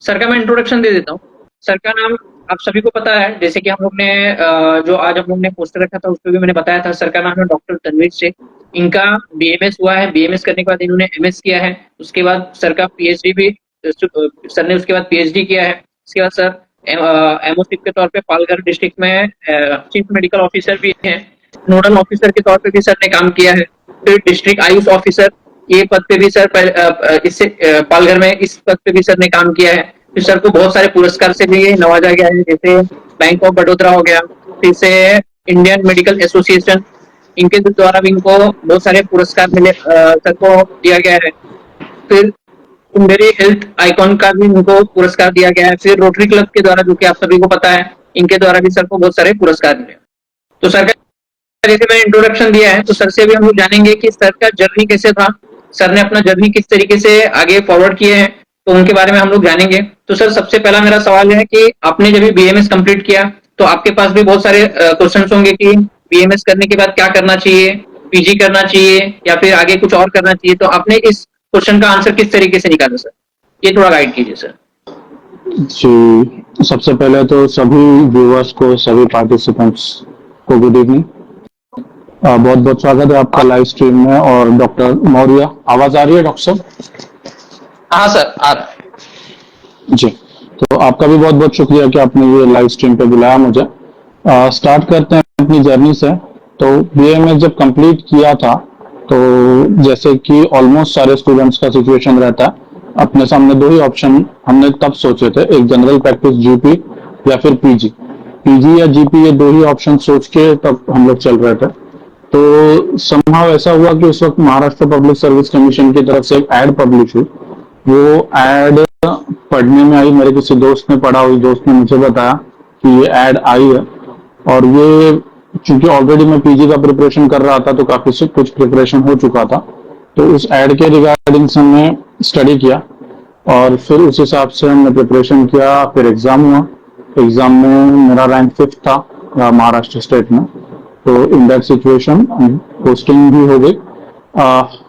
Sir का मैं introduction दे देता हूँ। सर का नाम आप सभी को पता है, जैसे कि हम लोग ने जो आज हम लोग ने पोस्टर रखा था उसपे भी मैंने बताया था। सर का नाम है डॉक्टर तनवीर शेख। इनका बीएमएस हुआ है, बीएमएस करने के बाद इन्होंने एमएस किया है। उसके बाद सर का पीएचडी भी सर ने उसके बाद पीएचडी किया है। उसके बाद सर एमओसी के तौर पे पालघर डिस्ट्रिक्ट में चीफ मेडिकल ऑफिसर भी हैं। नोडल ऑफिसर के तौर पे भी सर ने काम किया है। फिर डिस्ट्रिक्ट आयुष ऑफिसर, ये पद पे भी सर इससे पालघर में इस पद पे भी सर ने काम किया है। फिर सर को बहुत सारे पुरस्कार से भी नवाजा गया है, जैसे बैंक ऑफ बड़ौदा हो गया, फिर से इंडियन मेडिकल एसोसिएशन, इनके द्वारा भी इनको बहुत सारे पुरस्कार मिले, सर को दिया गया है। फिर मेरे हेल्थ आइकॉन का भी इनको पुरस्कार दिया गया है। फिर रोटरी क्लब के द्वारा, जो कि आप सभी को पता है, इनके द्वारा भी सर को बहुत सारे पुरस्कार मिले। तो सर का जैसे मैंने इंट्रोडक्शन दिया है, तो सर से भी हम लोग जानेंगे कि सर का जर्नी कैसे था, सर ने अपना जर्नी किस तरीके से आगे फॉरवर्ड किए हैं, तो उनके बारे में हम लोग जानेंगे। तो सर सबसे पहला मेरा सवाल है कि आपने जब बीएमएस कंप्लीट किया तो आपके पास भी बहुत सारे क्वेश्चंस होंगे कि बीएमएस करने के बाद क्या करना चाहिए, पीजी करना चाहिए या फिर आगे कुछ और करना चाहिए। तो आपने इस क्वेश्चन का आंसर किस तरीके से निकाला सर, ये थोड़ा गाइड कीजिए सर। जी, सबसे पहले तो सभी व्यूअर्स को, सभी पार्टिसिपेंट्स को गुड इवनिंग। बहुत बहुत स्वागत है आपका लाइव स्ट्रीम में। और डॉक्टर मौर्य, आवाज आ रही है डॉक्टर साहब? हाँ सर, आ रहा है जी। तो आपका भी बहुत बहुत शुक्रिया कि आपने ये लाइव स्ट्रीम पे बुलाया मुझे। स्टार्ट करते हैं अपनी जर्नी से। तो बीएमएस जब कंप्लीट किया था, तो जैसे कि ऑलमोस्ट सारे स्टूडेंट्स का सिचुएशन रहता है, अपने सामने दो ही ऑप्शन हमने तब सोचे थे, एक जनरल प्रैक्टिस जीपी या फिर पीजी। पीजी या जीपी, ये दो ही ऑप्शन सोच के तब हम लोग चल रहे थे। तो समहाउ ऐसा हुआ कि उस वक्त महाराष्ट्र पब्लिक सर्विस कमीशन की तरफ से एक एड पब्लिश हुई। वो एड पढ़ने में आई, मेरे किसी दोस्त ने पढ़ा, उस दोस्त ने मुझे बताया कि ये एड आई है। और ये चूंकि ऑलरेडी मैं पीजी का प्रिपरेशन कर रहा था, तो काफी से कुछ प्रिपरेशन हो चुका था, तो उस एड के रिगार्डिंग से मैं स्टडी किया और फिर उस हिसाब से हमने प्रिपरेशन किया। फिर एग्जाम हुआ। एग्जाम में मेरा रैंक 5th था महाराष्ट्र स्टेट में। तो इन दैट सिचुएशन पोस्टिंग भी हो गई।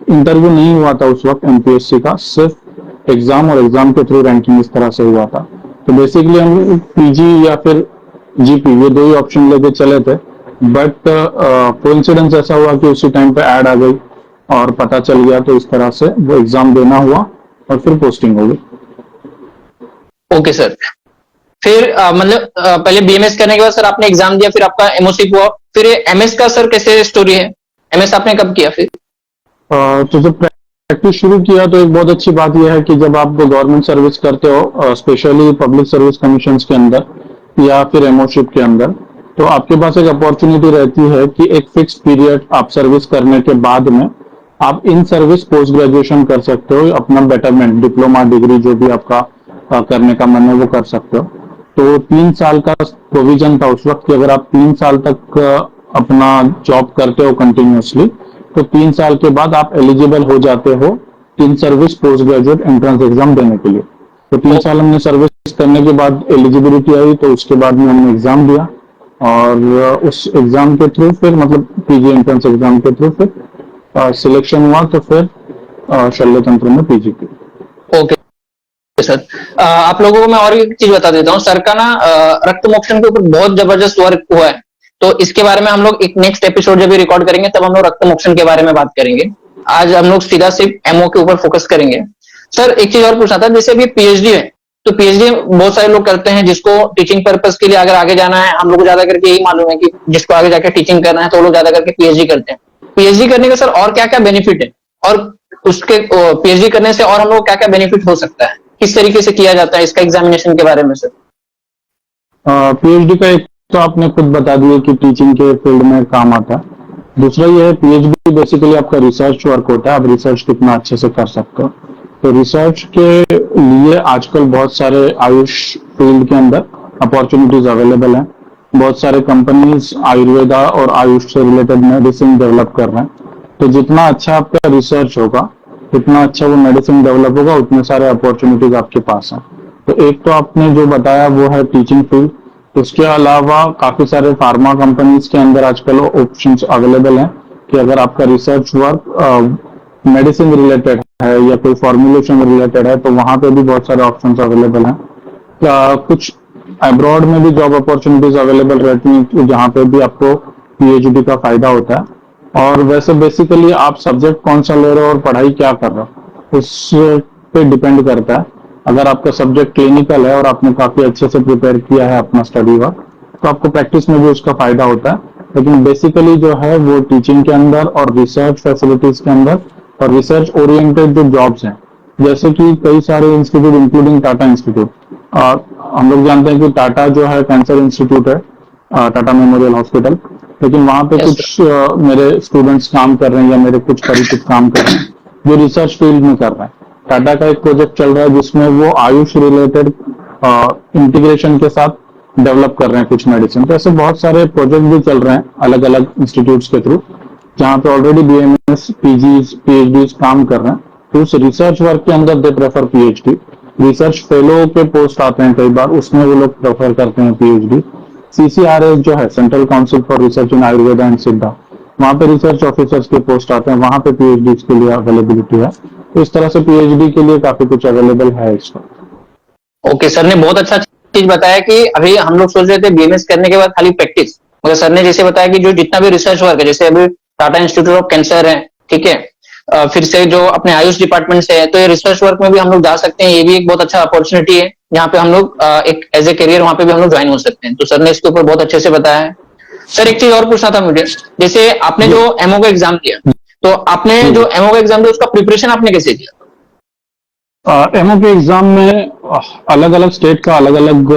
इंटरव्यू नहीं हुआ था उस वक्त एमपीएससी का, सिर्फ एग्जाम और एग्जाम के थ्रू रैंकिंग इस तरह से हुआ था। तो बेसिकली हम पीजी या फिर जीपी, ये दो ही ऑप्शन लेके चले थे। बट कोइंसिडेंस ऐसा हुआ कि उसी टाइम पे ऐड आ गई और पता चल गया, तो इस तरह से वो एग्जाम देना हुआ और फिर पोस्टिंग हो गई। Okay sir. फिर मतलब पहले बीएमएस करने के बाद सर आपने एग्जाम दिया, फिर आपका एमओसी हुआ, फिर एमएस का सर कैसे स्टोरी है, एमएस आपने कब किया फिर? तो जब प्रैक्टिस शुरू किया, तो एक बहुत अच्छी बात यह है कि जब आप गवर्नमेंट सर्विस करते हो, स्पेशली पब्लिक सर्विस कमीशन के अंदर या फिर एमओशिप के अंदर, तो आपके पास एक अपॉर्चुनिटी रहती है कि एक फिक्स पीरियड आप सर्विस करने के बाद में आप इन सर्विस पोस्ट ग्रेजुएशन कर सकते हो, अपना बेटरमेंट, डिप्लोमा, डिग्री, जो भी आपका करने का मन है वो कर सकते हो। तो 3 साल का प्रोविजन था उस वक्त कि अगर आप 3 साल तक अपना जॉब करते हो कंटिन्यूअसली, तो 3 साल के बाद आप एलिजिबल हो जाते हो in service post graduate entrance exam देने के लिए। तो 3 साल हमने सर्विस करने के बाद एलिजिबिलिटी आई, तो उसके बाद में हमने एग्जाम दिया और उस एग्जाम के थ्रू फिर, मतलब पीजी एंट्रेंस एग्जाम के थ्रू फिर सिलेक्शन हुआ, तो फिर शल्य तंत्र में पीजी की। ओके सर, आप लोगों को मैं और एक चीज बता देता हूँ। सर का ना रक्त मोक्षण के ऊपर बहुत जबरदस्त वर्क हुआ है, तो इसके बारे में हम लोग एक नेक्स्ट एपिसोड जब भी रिकॉर्ड करेंगे तब हम लोग रक्त मोक्षण के बारे में बात करेंगे। आज हम लोग सीधा सिर्फ एमओ के ऊपर फोकस करेंगे। सर एक चीज और पूछना था, जैसे अभी पीएचडी है, तो पीएचडी बहुत सारे लोग करते हैं, जिसको टीचिंग पर्पज के लिए अगर आगे जाना है, हम लोग को ज्यादा करके यही मालूम है कि जिसको आगे जाकर टीचिंग करना है तो वो लोग ज्यादा करके पीएचडी करते हैं। पीएचडी करने का सर और क्या क्या बेनिफिट है, और उसके पीएचडी करने से और हम लोग क्या क्या बेनिफिट हो सकता है, किस तरीके से किया जाता है, इसका एग्जामिनेशन के बारे में सर? पीएचडी का एक तो आपने खुद बता दिया कि टीचिंग के फील्ड में काम आता है। दूसरा ये है, पीएचडी बेसिकली आपका रिसर्च वर्क होता है, आप रिसर्च कितना अच्छे से कर सकते हो। तो रिसर्च के लिए आजकल बहुत सारे आयुष फील्ड के अंदर अपॉर्चुनिटीज अवेलेबल हैं। बहुत सारे कंपनीज आयुर्वेदा और आयुष से रिलेटेड मेडिसिन डेवलप कर रहे हैं। तो जितना अच्छा आपका रिसर्च होगा, जितना अच्छा वो मेडिसिन डेवलप होगा, उतने सारे अपॉर्चुनिटीज आपके पास हैं। तो एक तो आपने जो बताया वो है टीचिंग फील्ड। उसके अलावा काफी सारे फार्मा कंपनीज के अंदर आजकल ऑप्शंस अवेलेबल हैं कि अगर आपका रिसर्च वर्क मेडिसिन रिलेटेड है या कोई फॉर्मुलेशन रिलेटेड है, तो वहां पे भी बहुत सारे ऑप्शंस अवेलेबल हैं। कुछ अब्रॉड में भी जॉब अपॉर्चुनिटीज अवेलेबल रहती हैं जहाँ पे भी आपको पीएचडी का फायदा होता है। और वैसे बेसिकली आप सब्जेक्ट कौन सा ले रहे हो और पढ़ाई क्या कर रहे हो उस पे डिपेंड करता है। अगर आपका सब्जेक्ट क्लिनिकल है और आपने काफी अच्छे से प्रिपेयर किया है अपना स्टडी वर्क, तो आपको प्रैक्टिस में भी उसका फायदा होता है। लेकिन बेसिकली जो है वो टीचिंग के अंदर और रिसर्च फैसिलिटीज के अंदर और रिसर्च ओरिएंटेड जो जॉब्स हैं, जैसे कि कई सारे इंस्टीट्यूट इंक्लूडिंग टाटा इंस्टीट्यूट, हम लोग जानते हैं कि टाटा जो है कैंसर इंस्टीट्यूट है, टाटा मेमोरियल हॉस्पिटल, लेकिन वहां पे Yes, कुछ मेरे स्टूडेंट्स काम कर रहे हैं या मेरे कुछ परिचित काम कर रहे हैं जो रिसर्च फील्ड में कर रहे हैं। टाटा का एक प्रोजेक्ट चल रहा है जिसमें वो आयुष रिलेटेड इंटीग्रेशन के साथ डेवलप कर रहे हैं कुछ मेडिसिन। तो ऐसे बहुत सारे प्रोजेक्ट भी चल रहे हैं अलग अलग इंस्टीट्यूट्स के थ्रू, जहाँ पे ऑलरेडी बीएमएस पीएचडी काम कर रहे हैं। तो उस रिसर्च वर्क के अंदर they prefer PhD. Research fellow के पोस्ट आते हैं कई बार, उसमें वो लोग प्रेफर करते हैं पीएचडी। सीसीआरएस जो है, central council for research in Ayurveda and सिद्धा, वहां पे रिसर्च ऑफिसर्स के पोस्ट आते हैं, वहां पे पीएचडी के लिए अवेलेबिलिटी है। तो इस तरह से पीएचडी के लिए काफी कुछ अवेलेबल है इसका। ओके, सर ने बहुत अच्छा चीज बताया कि अभी हम लोग सोच रहे थे बीएमएस करने के बाद खाली प्रैक्टिस, मगर सर ने जैसे बताया कि जो जितना भी रिसर्च वर्क है, जैसे अभी टाटा इंस्टीट्यूट ऑफ कैंसर है, ठीक है, फिर से जो अपने आयुष डिपार्टमेंट से है, तो ये रिसर्च वर्क में भी हम लोग जा सकते हैं। ये भी एक बहुत अच्छा अपॉर्चुनिटी है जहाँ पे हम लोग एक एज ए करियर वहां पे भी हम लोग ज्वाइन हो सकते हैं। तो सर ने इसके ऊपर बहुत अच्छे से बताया है। सर एक चीज और पूछना था मुझे, जैसे आपने जो एमओ का एग्जाम दिया, तो आपने जो एमओ का एग्जाम दिया उसका प्रिपरेशन आपने कैसे किया? एमओ के एग्जाम में अलग अलग स्टेट का अलग अलग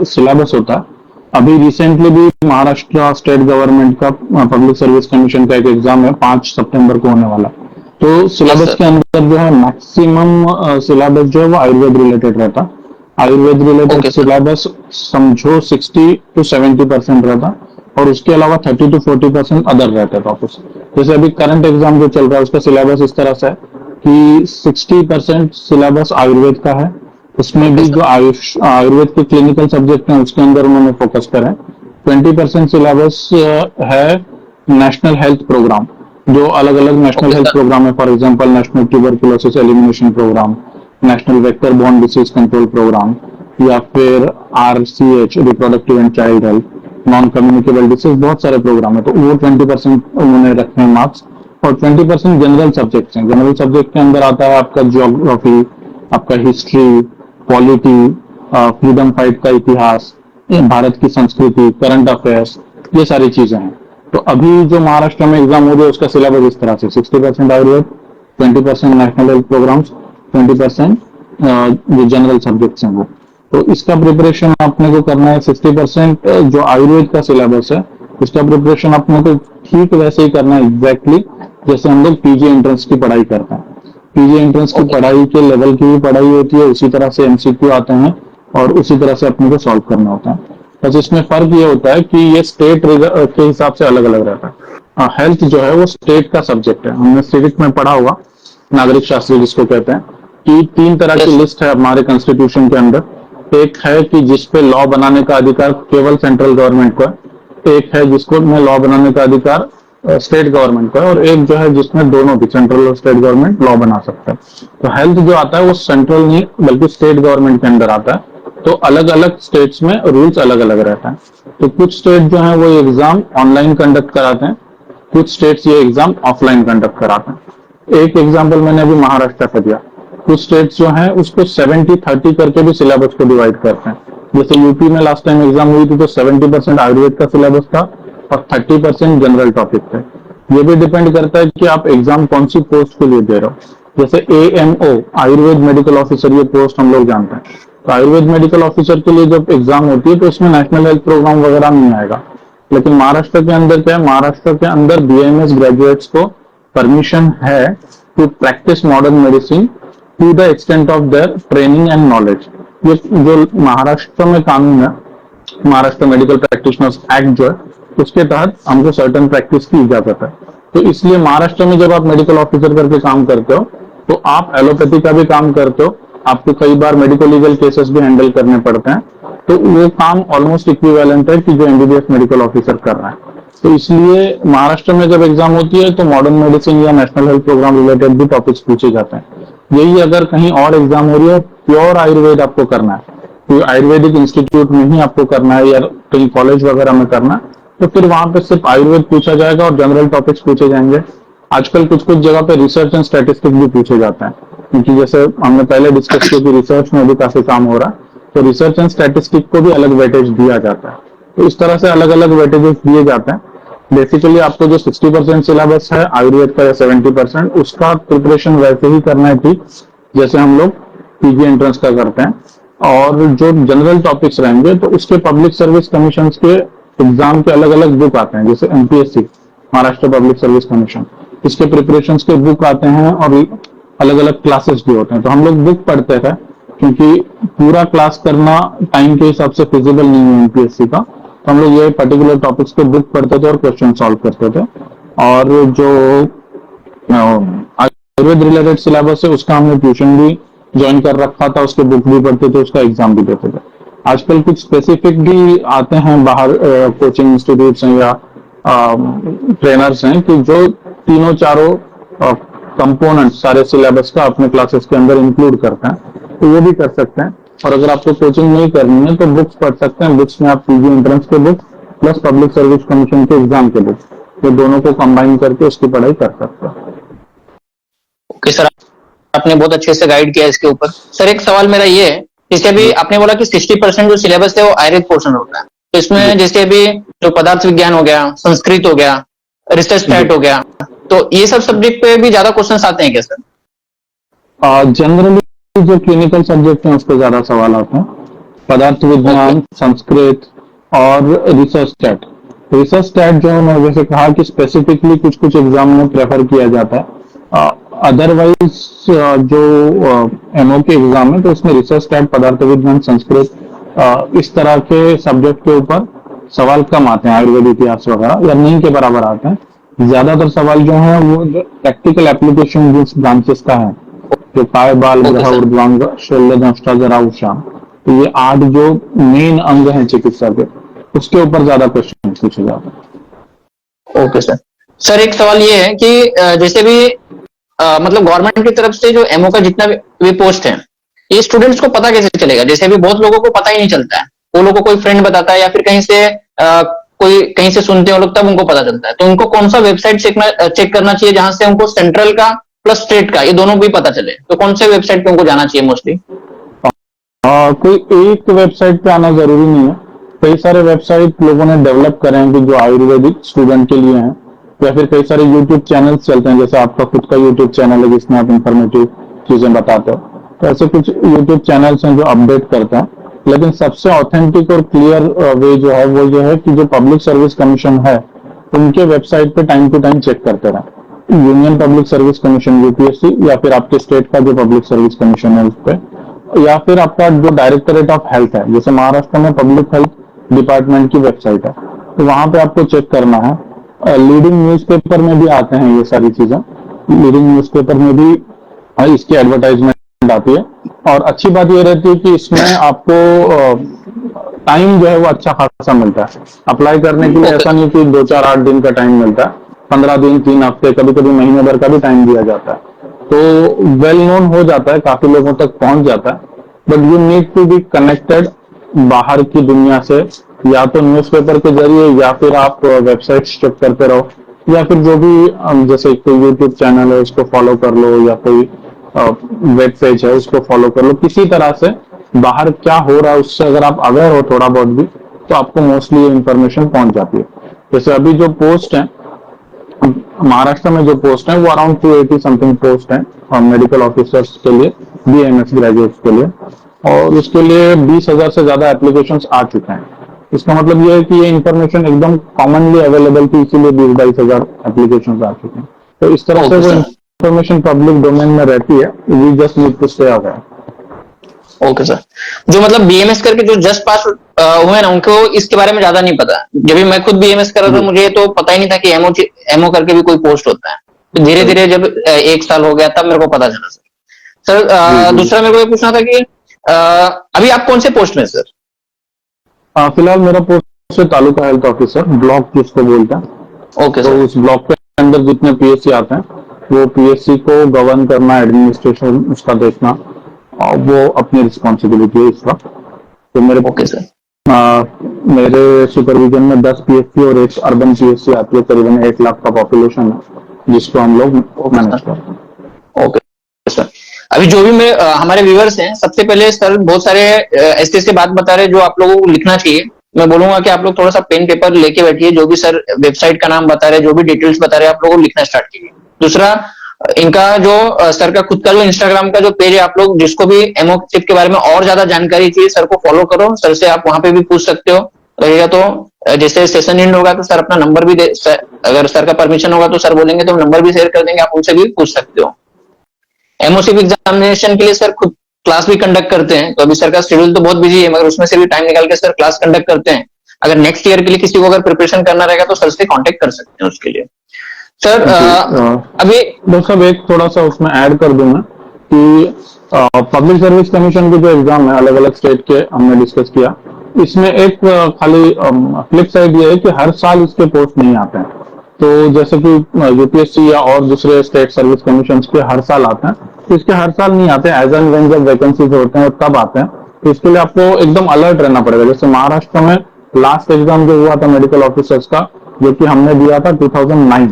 सिलेबस होता है। अभी रिसेंटली भी महाराष्ट्र स्टेट गवर्नमेंट का पब्लिक सर्विस कमीशन का एक एग्जाम है, 5 सितंबर को होने वाला। तो सिलेबस sir. के अंदर जो है मैक्सिमम सिलेबस जो है वो आयुर्वेद रिलेटेड रहता है। Ayurveda related Okay, sir. Syllabus समझो 60 to 70% रहता है, और उसके अलावा 30 to 40% अदर रहते हैं टॉपिक्स। जैसे अभी करंट एग्जाम जो चल रहा है उसका सिलेबस इस तरह से है कि 60% सिलेबस आयुर्वेद का है, उसमें भी जो आयुर्वेद के क्लिनिकल सब्जेक्ट हैं उसके अंदर उन्होंने फोकस करा है। 20% सिलेबस है नेशनल हेल्थ प्रोग्राम, जो अलग अलग national Okay, health sir. Programme है। For example national tuberculosis elimination programme, national vector borne disease control programme, या फिर RCH reproductive and child health, non communicable disease, बहुत सारे प्रोग्राम है। तो वो 20% उन्होंने रखे हैं मार्क्स। और 20% जनरल सब्जेक्ट्स हैं। जनरल सब्जेक्ट के अंदर आता है आपका ज्योग्राफी, आपका हिस्ट्री, पॉलिटी, फ्रीडम फाइट का इतिहास, भारत की संस्कृति, करंट अफेयर्स, ये सारी चीजें हैं। तो अभी जो महाराष्ट्र में एग्जाम हो रही है उसका सिलेबस इस तरह से 60% आयुर्वेद, 20% नेशनल हेल्थ प्रोग्राम्स, 20% जो जनरल सब्जेक्ट्स हैं वो। तो इसका प्रिपरेशन अपने को करना है। 60% जो आयुर्वेद का सिलेबस है उसका प्रिपरेशन अपने को ठीक वैसे ही करना है, एग्जैक्टली जैसे हम लोग पीजी एंट्रेंस की पढ़ाई करते हैं। पीजी एंट्रेंस की पढ़ाई के लेवल की भी पढ़ाई होती है, उसी तरह से एमसीक्यू आते हैं और उसी तरह से अपने को सॉल्व करना होता है। बस इसमें फर्क ये होता है कि ये स्टेट के हिसाब से अलग अलग रहता है। हेल्थ जो है वो स्टेट का सब्जेक्ट है। हमने सिविक में पढ़ा होगा, नागरिक शास्त्री जिसको कहते हैं, कि 3 तरह की लिस्ट है हमारे कॉन्स्टिट्यूशन के अंदर। एक है कि जिसपे लॉ बनाने का अधिकार केवल सेंट्रल गवर्नमेंट को है, एक है जिसको में लॉ बनाने का अधिकार स्टेट गवर्नमेंट को है, और एक जो है जिसमें दोनों भी सेंट्रल और स्टेट गवर्नमेंट लॉ बना सकते हैं। तो हेल्थ जो आता है वो सेंट्रल नहीं बल्कि स्टेट गवर्नमेंट के अंदर आता है। तो अलग अलग स्टेट्स में रूल्स अलग अलग रहता है। तो कुछ स्टेट जो है वो एग्जाम ऑनलाइन कंडक्ट कराते हैं, कुछ स्टेट्स ये एग्जाम ऑफलाइन कंडक्ट कराते हैं। एक एग्जाम्पल मैंने अभी महाराष्ट्र का दिया। कुछ स्टेट्स जो है उसको 70-30 करके भी सिलेबस को डिवाइड करते हैं। जैसे यूपी में लास्ट टाइम एग्जाम हुई थी तो 70% आयुर्वेद का सिलेबस था और 30% जनरल टॉपिक थे। ये भी डिपेंड करता है कि आप एग्जाम कौन सी पोस्ट के लिए दे रहे हो। जैसे AMO आयुर्वेद मेडिकल ऑफिसर, ये पोस्ट हम लोग जानते हैं। तो आयुर्वेद मेडिकल ऑफिसर के लिए जब एग्जाम होती है तो इसमें नेशनल हेल्थ प्रोग्राम वगैरह नहीं आएगा। लेकिन महाराष्ट्र के अंदर क्या है, महाराष्ट्र के अंदर BAMS ग्रेजुएट्स को परमिशन है to practise modern medicine to the extent of their training and knowledge. ये जो महाराष्ट्र में कानून है, महाराष्ट्र मेडिकल प्रैक्टिशनर्स एक्ट जो है, उसके तहत हमको सर्टन प्रैक्टिस की इजाजत है। तो इसलिए महाराष्ट्र में जब आप मेडिकल ऑफिसर करके काम करते हो तो आप एलोपैथी का भी काम करते हो, आपको कई बार मेडिको लीगल केसेस भी हैंडल करने पड़ते हैं। तो वो काम ऑलमोस्ट इक्विवेलेंट है कि जो MBBS मेडिकल ऑफिसर कर रहा है। तो इसलिए महाराष्ट्र में जब एग्जाम होती है तो मॉडर्न मेडिसिन या नेशनल हेल्थ प्रोग्राम रिलेटेड भी टॉपिक्स पूछे जाते हैं। यही अगर कहीं और एग्जाम हो रही है, प्योर आयुर्वेद आपको करना है, तो आयुर्वेदिक इंस्टीट्यूट में ही आपको करना है या कहीं कॉलेज वगैरह में करना है, तो फिर वहां पे सिर्फ आयुर्वेद पूछा जाएगा और जनरल टॉपिक्स पूछे जाएंगे। आजकल कुछ कुछ जगह पे रिसर्च एंड स्टैटिस्टिक्स भी पूछे जाते हैं, क्योंकि जैसे हमने पहले डिस्कस किया कि रिसर्च में भी काफी काम हो रहा है, तो रिसर्च एंड स्टैटिस्टिक्स को भी अलग वेटेज दिया जाता है। तो इस तरह से अलग अलग वेटेजेस दिए जाते हैं। बेसिकली आपको जो 60% सिलेबस है आयुर्वेद का या 70%, उसका प्रिपरेशन वैसे ही करना है ठीक जैसे हम लोग पीजी एंट्रेंस का करते हैं। और जो जनरल टॉपिक्स रहेंगे तो उसके पब्लिक सर्विस कमीशन के एग्जाम के अलग अलग बुक आते हैं, जैसे MPSC Maharashtra public service commission, इसके प्रिपरेशन के बुक आते हैं और अलग अलग क्लासेस भी होते हैं। तो हम लोग बुक पढ़ते थे, क्योंकि पूरा क्लास करना टाइम के हिसाब से फिजिबल नहीं है एमपीएससी का, तो हम लोग ये पर्टिकुलर टॉपिक्स के बुक पढ़ते थे और क्वेश्चन सॉल्व करते थे। और जो आयुर्वेद रिलेटेड सिलेबस है उसका हमने ट्यूशन भी ज्वाइन कर रखा था, उसके बुक भी पढ़ते थे, उसका एग्जाम भी देते थे। आजकल कुछ स्पेसिफिक भी आते हैं बाहर, कोचिंग इंस्टीट्यूट्स हैं या ट्रेनर्स हैं कि जो तीनों चारों कंपोनेंट सारे सिलेबस का अपने क्लासेस के अंदर इंक्लूड करते हैं, तो वो भी कर सकते हैं। और अगर आपको कोचिंग नहीं करनी है तो बुक्स पढ़ सकते हैं। बुक्स में आप पीजी एंट्रेंस के book plus public service commission के एग्जाम के बुक, ये दोनों को कंबाइन करके उसकी पढ़ाई कर सकते हैं। ओके सर, आपने बहुत अच्छे से गाइड किया इसके ऊपर। सर एक सवाल मेरा ये है, जैसे अभी आपने बोला कि 60% जो सिलेबस है वो आयुर्वेद पोर्शन होता है, तो इसमें जैसे अभी जो पदार्थ विज्ञान हो गया, संस्कृत हो गया, रिसर्च स्टैट हो गया, तो ये सब सब्जेक्ट पे भी ज्यादा क्वेश्चन आते हैं क्या सर? जनरली जो क्लिनिकल सब्जेक्ट हैं उस पर ज्यादा सवाल आते हैं, पदार्थ विज्ञान, संस्कृत और रिसर्च स्टैट। रिसर्च स्टैट जो मैं जैसे कहा कि स्पेसिफिकली कुछ कुछ एग्जाम में प्रेफर किया जाता है, अदरवाइज जो एमओ के एग्जाम है तो उसमें रिसर्च स्टैट, पदार्थ विज्ञान, संस्कृत, इस तरह के सब्जेक्ट के ऊपर सवाल कम आते हैं, आयुर्वेद इतिहास वगैरह या नहीं के बराबर आते हैं। ज्यादातर सवाल जो है वो जो प्रैक्टिकल एप्लीकेशन जिस ब्रांचेस का है, जो काय, बाल, ग्रह, ऊर्ध्वांग, शल्य, दंष्टा, जरा, उषा, तो ये 8 जो मेन अंग हैं चिकित्सा के, उसके ऊपर ज्यादा क्वेश्चन पूछे जाते हैं। Okay sir. सर एक सवाल ये है कि जैसे भी मतलब गवर्नमेंट की तरफ से जो एमओ का जितना भी पोस्ट है, ये स्टूडेंट्स को पता कैसे चलेगा? जैसे अभी बहुत लोगों को पता ही नहीं चलता है, वो लोगों को कोई फ्रेंड बताता है या फिर कहीं से कोई कहीं से सुनते हैं वो लोग, तब उनको पता चलता है। तो उनको कौन सा वेबसाइट चेक करना चाहिए जहां से उनको सेंट्रल का प्लस स्टेट का ये दोनों भी पता चले? तो कौन से वेबसाइट पे उनको जाना चाहिए मोस्टली? कोई एक वेबसाइट पे आना जरूरी नहीं है, कई सारे वेबसाइट लोगों ने डेवलप करे हैं कि जो आयुर्वेदिक स्टूडेंट के लिए हैं, या फिर कई सारे यूट्यूब चैनल्स चलते हैं, जैसे आपका खुद का यूट्यूब चैनल है जिसमें आप इंफॉर्मेटिव चीजें बताते हो, तो ऐसे कुछ यूट्यूब चैनल्स हैं जो अपडेट करते हैं। लेकिन सबसे ऑथेंटिक और क्लियर वे जो है वो ये है कि जो पब्लिक सर्विस कमीशन है उनके वेबसाइट पे टाइम टू टाइम चेक करते रहें। Union public service commission UPSC, या फिर आपके स्टेट का जो पब्लिक सर्विस कमीशन है उस पर, या फिर आपका जो डायरेक्टरेट ऑफ हेल्थ है, जैसे महाराष्ट्र में पब्लिक हेल्थ डिपार्टमेंट की वेबसाइट है, तो वहां पे आपको चेक करना है। लीडिंग न्यूज़पेपर में भी आते हैं ये सारी चीजें, लीडिंग न्यूज़पेपर में भी इसकी एडवर्टाइजमेंट आती है। और अच्छी बात ये रहती है कि इसमें आपको टाइम जो है वो अच्छा खासा मिलता है अप्लाई करने के लिए। ऐसा नहीं कि 2-4-8 दिन का टाइम मिलता है, 15 दिन, 3 हफ्ते, कभी कभी महीने भर का भी टाइम दिया जाता है। तो वेल नोन हो जाता है, काफी लोगों तक पहुंच जाता है। But you need to be connected बाहर की दुनिया से, या तो न्यूज़पेपर के जरिए, या फिर आप वेबसाइट चेक करते रहो, या फिर जो भी जैसे कोई यूट्यूब चैनल है उसको फॉलो कर लो, या कोई वेब पेज है उसको फॉलो कर लो। किसी तरह से बाहर क्या हो रहा है उससे अगर आप अवेयर हो थोड़ा बहुत भी, तो आपको मोस्टली ये इन्फॉर्मेशन पहुंच जाती है। जैसे अभी जो पोस्ट है महाराष्ट्र में, जो पोस्ट है वो अराउंड 280 समथिंग पोस्ट है मेडिकल ऑफिसर्स के लिए, बीएमएस ग्रेजुएट्स के लिए, और उसके लिए 20,000 से ज्यादा एप्लीकेशंस आ चुके हैं। इसका मतलब ये है कि ये इन्फॉर्मेशन एकदम कॉमनली अवेलेबल थी, इसीलिए 20-22,000 एप्लीकेशंस आ चुके हैं। तो इस तरह से वो इन्फॉर्मेशन पब्लिक डोमेन में रहती है, we just need to stay aware. Okay sir. जो मतलब बीएमएस करके जो जस्ट पास हुए ना, उनको इसके बारे में ज्यादा नहीं पता। जब भी मैं खुद बीएमएस कर रहा था मुझे तो पता ही नहीं था कि एमओ करके भी कोई पोस्ट होता है। तो धीरे धीरे जब 1 साल हो गया तब मेरे को पता चला सर। सर दूसरा मेरे को ये पूछना था कि अभी आप कौन से पोस्ट में सर? फिलहाल मेरा पोस्ट से तालुका हेल्थ ऑफिसर, ब्लॉक जिसको बोलते हैं, ओके तो सर। उस ब्लॉक के अंदर जितने पीएससी आते हैं वो पीएससी को गवर्न करना, एडमिनिस्ट्रेशन उसका देखना, और वो अपनी रिस्पॉन्सिबिलिटी है इस वक्त। तो ओके सर। मेरे सुपरविजन में 10 पीएससी और एक अर्बन पीएससी आती है, करीबन 1 लाख का पॉपुलेशन है जिसको हम लोग मैनेज करते हैं। Okay sir. अभी जो भी हमारे व्यूअर्स हैं, सबसे पहले सर बहुत सारे ऐसे बात बता रहे हैं जो आप लोगों को लिखना चाहिए। मैं बोलूंगा कि आप लोग थोड़ा सा पेन पेपर लेके बैठिए, जो भी सर वेबसाइट का नाम बता रहे हैं, जो भी डिटेल्स बता रहे हैं, आप लोगों को लिखना स्टार्ट कीजिए। दूसरा, इनका जो सर का खुद का जो इंस्टाग्राम का जो पेज है, आप लोग जिसको भी एमओ चिप के बारे में और ज्यादा जानकारी चाहिए, सर को फॉलो करो। सर से आप वहां पे भी पूछ सकते हो, रहेगा तो जैसे सेशन एंड होगा तो सर अपना नंबर भी दे, अगर सर का परमिशन होगा तो सर बोलेंगे तो हम नंबर भी शेयर कर देंगे, आप उनसे भी पूछ सकते हो। एमओसीपी एग्जामिनेशन के लिए सर खुद क्लास भी कंडक्ट करते हैं, तो अभी सर का शेड्यूल तो बहुत बिजी है, मगर उसमें से भी टाइम निकाल के सर क्लास कंडक्ट करते हैं। अगर नेक्स्ट ईयर के लिए किसी को अगर प्रिपरेशन करना रहेगा तो सर से कांटेक्ट कर सकते हैं उसके लिए। सर अभी डॉक्टर साहब एक थोड़ा सा उसमें ऐड कर दूं मैं कि पब्लिक सर्विस कमीशन के जो एग्जाम है अलग अलग स्टेट के हमने डिस्कस किया, इसमें एक खाली फ्लिप साइड ये है कि हर साल इसके पोस्ट नहीं आते हैं। तो जैसे कि यूपीएससी या और दूसरे स्टेट सर्विस कमीशन के हर साल आते हैं, तो इसके हर साल नहीं आते, एज एंड व्हेन जब वैकेंसीज होते हैं तब आते हैं। तो इसके लिए आपको एकदम अलर्ट रहना पड़ेगा। जैसे महाराष्ट्र में लास्ट एग्जाम जो हुआ था मेडिकल ऑफिसर्स का, जो कि हमने दिया था 2009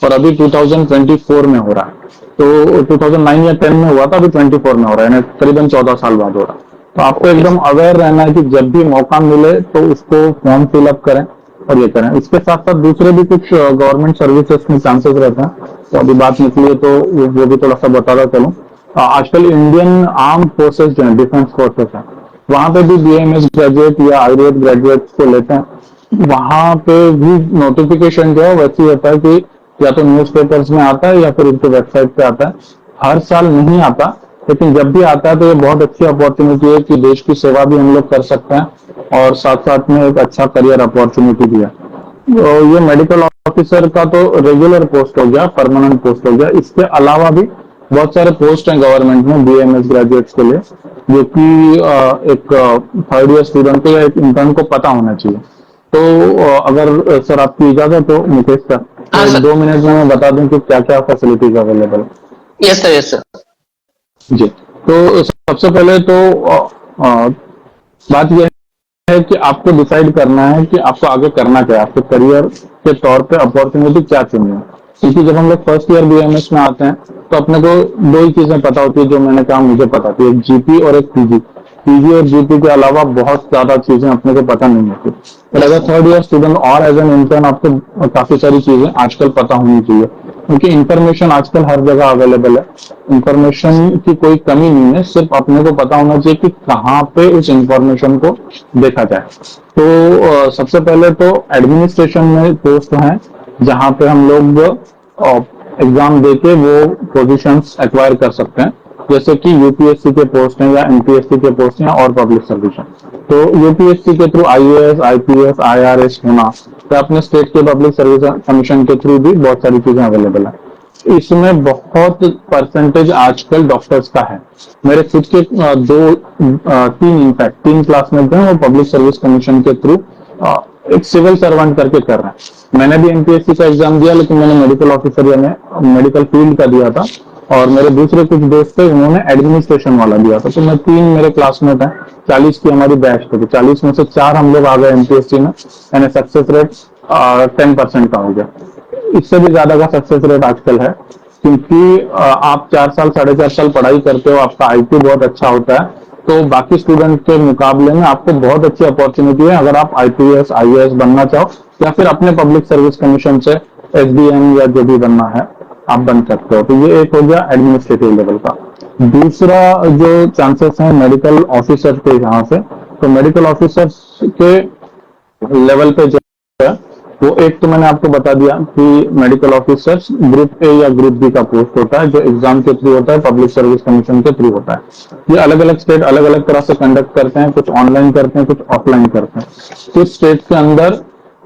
और अभी 2024 में हो रहा है। तो 2009 या 10 में हुआ था, अभी 24 में हो रहा है, यानी करीबन 14 साल बाद हो रहा है। तो आपको एकदम अवेयर रहना है कि जब भी मौका मिले तो उसको फॉर्म फिलअप करें और ये करें। इसके साथ साथ दूसरे भी कुछ गवर्नमेंट सर्विसेज में चांसेस रहते हैं, तो अभी बात निकली है तो वो भी थोड़ा सा बताता चलूं। आजकल इंडियन आर्म फोर्सेज जो है, डिफेंस फोर्सेज है, वहां पे भी बीएमएस ग्रेजुएट या आयुर्वेद ग्रेजुएट को लेते हैं। वहां पे भी नोटिफिकेशन जो है वैसे ही होता है कि या तो न्यूज़पेपर्स में आता है या फिर उनके वेबसाइट पे आता है। हर साल नहीं आता, लेकिन जब भी आता है तो ये बहुत अच्छी अपॉर्चुनिटी है कि देश की सेवा भी हम लोग कर सकते हैं और साथ साथ में एक अच्छा करियर अपॉर्चुनिटी भी है। तो ये मेडिकल ऑफिसर का तो रेगुलर पोस्ट हो गया, परमानेंट पोस्ट हो गया। इसके अलावा भी बहुत सारे पोस्ट हैं गवर्नमेंट में बीएमएस ग्रेजुएट्स के लिए, जो कि एक थर्ड ईयर स्टूडेंट को या एक इंटर्न को पता होना चाहिए। तो अगर सर आपकी इजाजत हो मुकेश सर, हाँ तो सर। 2 मिनट में मैं बता दूं कि क्या क्या फैसिलिटीज अवेलेबल है। Yes sir, yes sir. जी, तो सबसे पहले तो बात यह है कि आपको डिसाइड करना है कि आपको आगे करना क्या है, आपको करियर के तौर पे अपॉर्चुनिटी क्या चुननी है। क्योंकि जब हम लोग फर्स्ट ईयर बीएमएस में आते हैं तो अपने को 2 ही चीजें पता होती है, जो मैंने कहा मुझे पता थी, एक जीपी और एक पीजी। पीजी और जीपी के अलावा बहुत ज्यादा चीजें अपने को पता नहीं होती। पर अगर थर्ड ईयर स्टूडेंट और एज एन इंटर्न आपको काफी सारी चीजें आजकल पता होनी चाहिए, क्योंकि इंफॉर्मेशन आजकल हर जगह अवेलेबल है। इंफॉर्मेशन की कोई कमी नहीं है, सिर्फ अपने को पता होना चाहिए कि कहाँ पे उस इंफॉर्मेशन को देखा जाए। तो सबसे पहले तो एडमिनिस्ट्रेशन में पोस्ट हैं जहाँ पे हम लोग एग्जाम देके वो पोजीशंस एक्वायर कर सकते हैं, जैसे कि यूपीएससी के पोस्ट हैं या एमपीएससी के पोस्ट हैं और पब्लिक सर्विस हैं। तो यूपीएससी के थ्रू आईएएस, आईपीएस, आईआरएस होना, तो अपने स्टेट के पब्लिक सर्विस कमीशन के थ्रू भी बहुत सारी चीजें अवेलेबल है। इसमें बहुत परसेंटेज आजकल डॉक्टर्स का है। मेरे खुद के 3 क्लासमेट हैं वो पब्लिक सर्विस कमीशन के थ्रू एक सिविल सर्वेंट करके कर रहे हैं। मैंने भी एमपीएससी का एग्जाम दिया, लेकिन मैंने मेडिकल ऑफिसर यानी मेडिकल फील्ड का दिया था, और मेरे दूसरे कुछ दोस्त थे उन्होंने एडमिनिस्ट्रेशन वाला दिया था। तो मैं 3 मेरे क्लासमेट हैं, 40 की हमारी बैच थी, 40 में से 4 हम लोग आ गए एमपीएससी में, यानी सक्सेस रेट 10% का हो गया। इससे भी ज्यादा का सक्सेस रेट आजकल है, क्योंकि आप 4 साल 4.5 साल पढ़ाई करते हो, आपका आईक्यू बहुत अच्छा होता है, तो बाकी स्टूडेंट के मुकाबले में आपको बहुत अच्छी अपॉर्चुनिटी है अगर आप आईपीएस, आईएएस बनना चाहो, या फिर अपने पब्लिक सर्विस कमीशन से एसडीएम या जो भी बनना है आप बन सकते हो। तो ये एक हो गया एडमिनिस्ट्रेटिव लेवल का। दूसरा जो चांसेस हैं मेडिकल ऑफिसर के यहाँ से, तो मेडिकल ऑफिसर के लेवल पे जो है वो एक तो मैंने आपको बता दिया कि मेडिकल ऑफिसर्स ग्रुप ए या ग्रुप बी का पोस्ट होता है, जो एग्जाम के थ्रू होता है, पब्लिक सर्विस कमीशन के थ्रू होता है। ये अलग अलग स्टेट अलग अलग तरह से कंडक्ट करते हैं, कुछ ऑनलाइन करते हैं, कुछ ऑफलाइन करते हैं। कुछ स्टेट के अंदर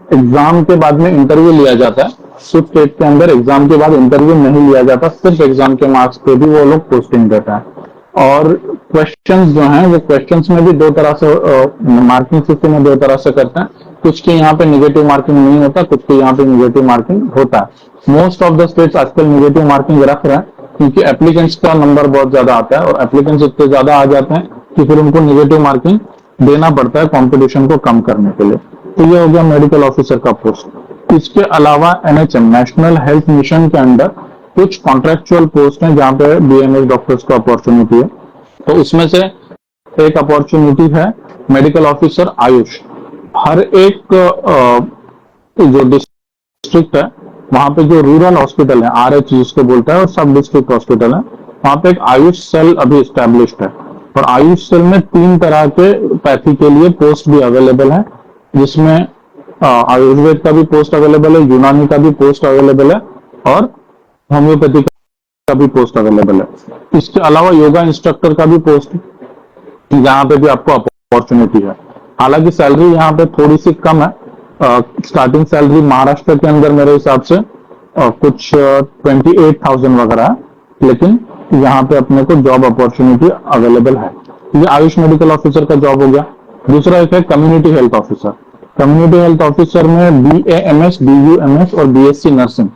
एग्जाम के बाद में इंटरव्यू लिया जाता है, कुछ स्टेट के अंदर एग्जाम के बाद इंटरव्यू नहीं लिया जाता, सिर्फ एग्जाम के मार्क्स पे भी वो लोग पोस्टिंग देता है। और क्वेश्चंस जो हैं वो क्वेश्चंस में भी 2 तरह से मार्किंग सिस्टम में 2 तरह से करते हैं। कुछ के यहाँ पे निगेटिव मार्किंग नहीं होता, कुछ के यहाँ पे निगेटिव मार्किंग होता है। मोस्ट ऑफ द स्टेट्स आजकल निगेटिव मार्किंग रख रहे हैं क्योंकि एप्लीकेंट्स का नंबर बहुत ज्यादा आता है और एप्लीकेंट्स इतने ज्यादा आ जाते हैं कि फिर उनको निगेटिव मार्किंग देना पड़ता है कंपटीशन को कम करने के लिए। तो ये हो गया मेडिकल ऑफिसर का पोस्ट। इसके अलावा एनएचएम नेशनल हेल्थ मिशन के अंदर कुछ कॉन्ट्रेक्चुअल पोस्ट हैं जहां पे बीएमएस डॉक्टर्स को अपॉर्चुनिटी है। तो उसमें से एक अपॉर्चुनिटी है मेडिकल ऑफिसर आयुष। हर एक जो डिस्ट्रिक्ट है वहां पे जो रूरल हॉस्पिटल है, आरएच जिसको बोलता है, और सब डिस्ट्रिक्ट हॉस्पिटल है, वहां पे एक आयुष सेल अभी स्टैब्लिश्ड है। और आयुष सेल में 3 तरह के पैथी के लिए पोस्ट भी अवेलेबल है, जिसमें आयुर्वेद का भी पोस्ट अवेलेबल है, यूनानी का भी पोस्ट अवेलेबल है और होम्योपैथी का भी पोस्ट अवेलेबल है। इसके अलावा योगा इंस्ट्रक्टर का भी पोस्ट यहाँ पे भी आपको अपॉर्चुनिटी है। हालांकि सैलरी यहाँ पे थोड़ी सी कम है। स्टार्टिंग सैलरी महाराष्ट्र के अंदर मेरे हिसाब से कुछ 28,000 वगैरह है, लेकिन यहाँ पे अपने को जॉब अपॉर्चुनिटी अवेलेबल है। ये आयुष मेडिकल ऑफिसर का जॉब हो गया। दूसरा एक है community health officer. Community health officer में BAMS, BUMS और BSc नर्सिंग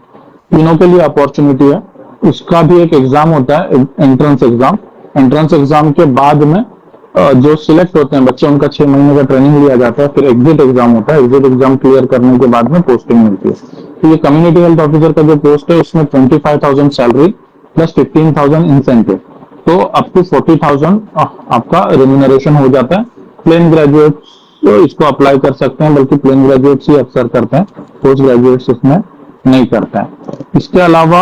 तीनों के लिए अपॉर्चुनिटी है। उसका भी एक एग्जाम होता है, एंट्रेंस एग्जाम। एंट्रेंस एग्जाम के बाद में जो सिलेक्ट होते हैं बच्चे, उनका 6 महीने का ट्रेनिंग लिया जाता है, फिर एग्जिट एग्जाम होता है। एग्जिट एग्जाम क्लियर करने के बाद में पोस्टिंग मिलती है। तो ये कम्युनिटी हेल्थ ऑफिसर का जो पोस्ट है उसमें 25,000 सैलरी प्लस 15,000 इंसेंटिव, तो अप टू 40,000 आपका रेम्यूनरेशन हो जाता है। प्लेन ग्रेजुएट इसको अप्लाई कर सकते हैं, बल्कि प्लेन ग्रेजुएट्स ही अक्सर करते हैं, पोस्ट ग्रेजुएट्स इसमें नहीं करते हैं। इसके अलावा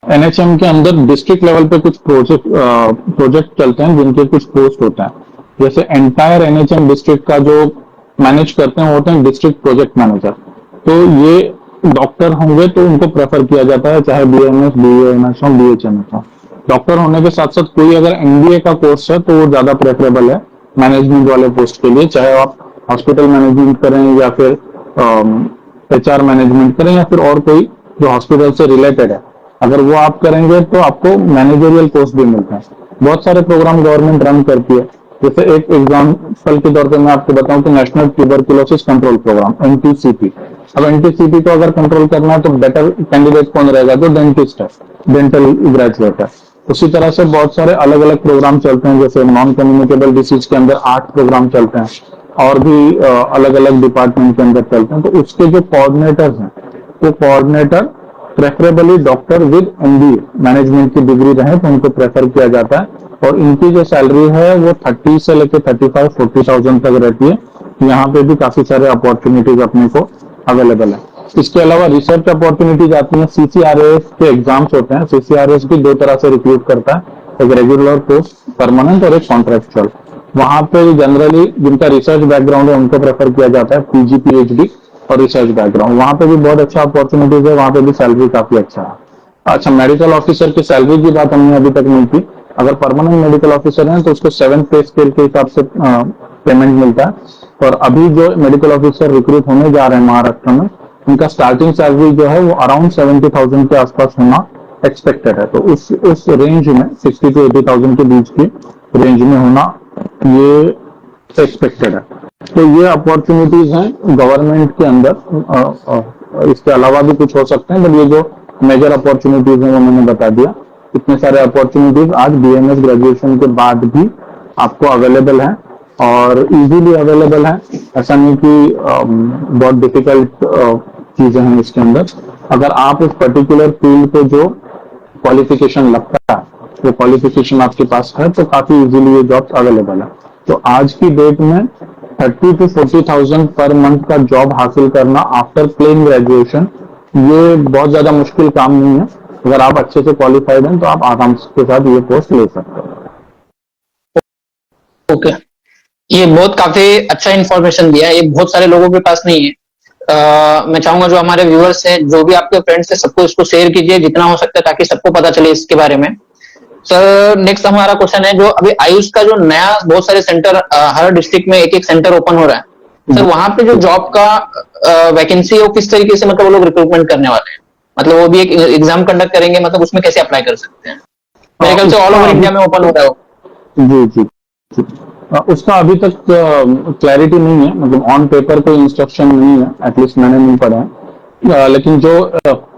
एनएचएम के अंदर डिस्ट्रिक्ट लेवल पे कुछ प्रोजेक्ट चलते हैं जिनके कुछ पोस्ट होते हैं। जैसे एंटायर एनएचएम डिस्ट्रिक्ट का जो मैनेज करते हैं होते हैं डिस्ट्रिक्ट प्रोजेक्ट मैनेजर। तो ये डॉक्टर होंगे तो उनको प्रेफर किया जाता है, चाहे बीएमएस, बीएमएस हो, बीएचएमएस हो। डॉक्टर होने के साथ साथ कोई अगर एमबीए का कोर्स है तो वो ज्यादा प्रेफरेबल है मैनेजमेंट वाले पोस्ट के लिए, चाहे आप हॉस्पिटल मैनेजमेंट करें या फिर HR मैनेजमेंट करें या फिर और कोई जो हॉस्पिटल से रिलेटेड है। अगर वो आप करेंगे तो आपको मैनेजरियल पोस्ट भी मिलता है। बहुत सारे प्रोग्राम गवर्नमेंट रन करती है। जैसे एक एग्जाम्पल के तौर पे मैं आपको बताऊं तो national tuberculosis control programme NTCP। अब NTCP को अगर कंट्रोल करना है तो बेटर कैंडिडेट कौन रहेगा? जो डेंटिस्ट है, डेंटल ग्रेजुएट है। उसी तरह से बहुत सारे अलग अलग प्रोग्राम चलते हैं, जैसे नॉन कम्युनिकेबल डिसीज के अंदर 8 प्रोग्राम चलते हैं और भी अलग अलग डिपार्टमेंट के अंदर चलते हैं। तो उसके जो कोऑर्डिनेटर्स हैं वो coordinator preferably doctor with MBA management की डिग्री रहे तो उनको प्रेफर किया जाता है। और इनकी जो सैलरी है वो 30 से लेकर 35-40,000 तक रहती है। यहाँ पे भी काफी सारे अपॉर्चुनिटीज अपने को अवेलेबल है। इसके अलावा रिसर्च अपॉर्चुनिटीज आती हैं। CCRAS के एग्जाम्स होते हैं। CCRAS भी 2 तरह से रिक्रूट करता है, एक रेगुलर पोस्ट, परमानेंट, और एक कॉन्ट्रेक्चुअल। वहां पे जनरली जिनका रिसर्च बैकग्राउंड है उनको प्रेफर किया जाता है, PG PhD और रिसर्च बैकग्राउंड। वहां पे भी बहुत अच्छा अपॉर्चुनिटीज है, वहां पे भी सैलरी काफी अच्छा है। अच्छा, मेडिकल ऑफिसर की सैलरी की बात हमने अभी तक नहीं की। अगर परमानेंट मेडिकल ऑफिसर हैं तो उसको 7 पे स्केल के हिसाब से पेमेंट मिलता है। और अभी जो मेडिकल ऑफिसर रिक्रूट होने जा रहे हैं महाराष्ट्र में, उनका स्टार्टिंग सैलरी जो है वो अराउंड 70,000 के आसपास होना एक्सपेक्टेड है। तो उस रेंज में 60 to 80,000 के बीच की रेंज में होना ये एक्सपेक्टेड है। तो ये अपॉर्चुनिटीज हैं गवर्नमेंट के अंदर। इसके अलावा भी कुछ हो सकते हैं, बट ये जो मेजर अपॉर्चुनिटीज हैं वो मैंने बता दिया। इतने सारे अपॉर्चुनिटीज आज BMS ग्रेजुएशन के बाद भी आपको अवेलेबल है और इजीली अवेलेबल है। ऐसा नहीं कि बहुत डिफिकल्ट चीजें हैं इसके अंदर। अगर आप उस पर्टिकुलर फील्ड पे जो क्वालिफिकेशन लगता है वो क्वालिफिकेशन आपके पास है तो काफी इजीली ये जॉब अवेलेबल है। तो आज की डेट में 30 to 40,000 पर मंथ का जॉब हासिल करना आफ्टर प्लेन ग्रेजुएशन ये बहुत ज्यादा मुश्किल काम नहीं है। अगर आप अच्छे से क्वालिफाइड हैं तो आप आराम के साथ ये पोस्ट ले सकते हो। ओके, ये बहुत काफी अच्छा इन्फॉर्मेशन दिया है, ये बहुत सारे लोगों के पास नहीं है। मैं चाहूंगा जो हमारे व्यूअर्स हैं, जो भी आपके फ्रेंड्स हैं, सबको इसको शेयर कीजिए जितना हो सकता है ताकि सबको पता चले इसके बारे में। सर, नेक्स्ट हमारा क्वेश्चन है, जो अभी आयुष का जो नया बहुत सारे सेंटर हर डिस्ट्रिक्ट में एक सेंटर ओपन हो रहा है, सर वहां पे जो जॉब का वैकेंसी है वो किस तरीके से मतलब वो लोग रिक्रूटमेंट करने वाले हैं? मतलब वो भी एक एग्जाम कंडक्ट करेंगे, मतलब उसमें कैसे अप्लाई कर सकते हैं? मेरे ख्याल से ऑल ओवर इंडिया में ओपन हो रहा है। जी जी, उसका अभी तक क्लैरिटी नहीं है, मतलब ऑन पेपर कोई इंस्ट्रक्शन नहीं है, एटलीस्ट मैंने नहीं पढ़ा है। लेकिन जो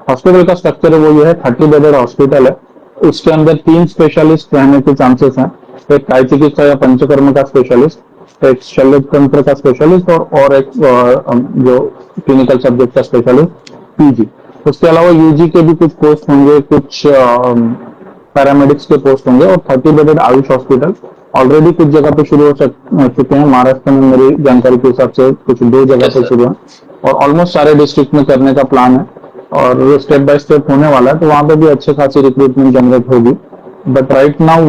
हॉस्पिटल का स्ट्रक्चर है वो ये है, 30 बेडेड हॉस्पिटल है, उसके अंदर 3 स्पेशलिस्ट रहने के चांसेस हैं, एक काय चिकित्सा या पंचकर्म का स्पेशलिस्ट, एक शल्य तंत्र का स्पेशलिस्ट और एक जो क्लिनिकल सब्जेक्ट का स्पेशलिस्ट पीजी। उसके अलावा यूजी के भी कुछ पोस्ट होंगे, कुछ पैरामेडिक्स के पोस्ट होंगे, और 30 बेडेड आयुष हॉस्पिटल ऑलरेडी कुछ जगह पे शुरू हो चुके हैं। महाराष्ट्र में मेरी जानकारी के हिसाब से कुछ 2 जगह पे शुरू है, और ऑलमोस्ट सारे डिस्ट्रिक्ट में करने का प्लान है, और स्टेप बाय स्टेप होने वाला है, तो वहां पे भी अच्छे खासी रिक्रूटमेंट जनरेट होगी। बट राइट नाउ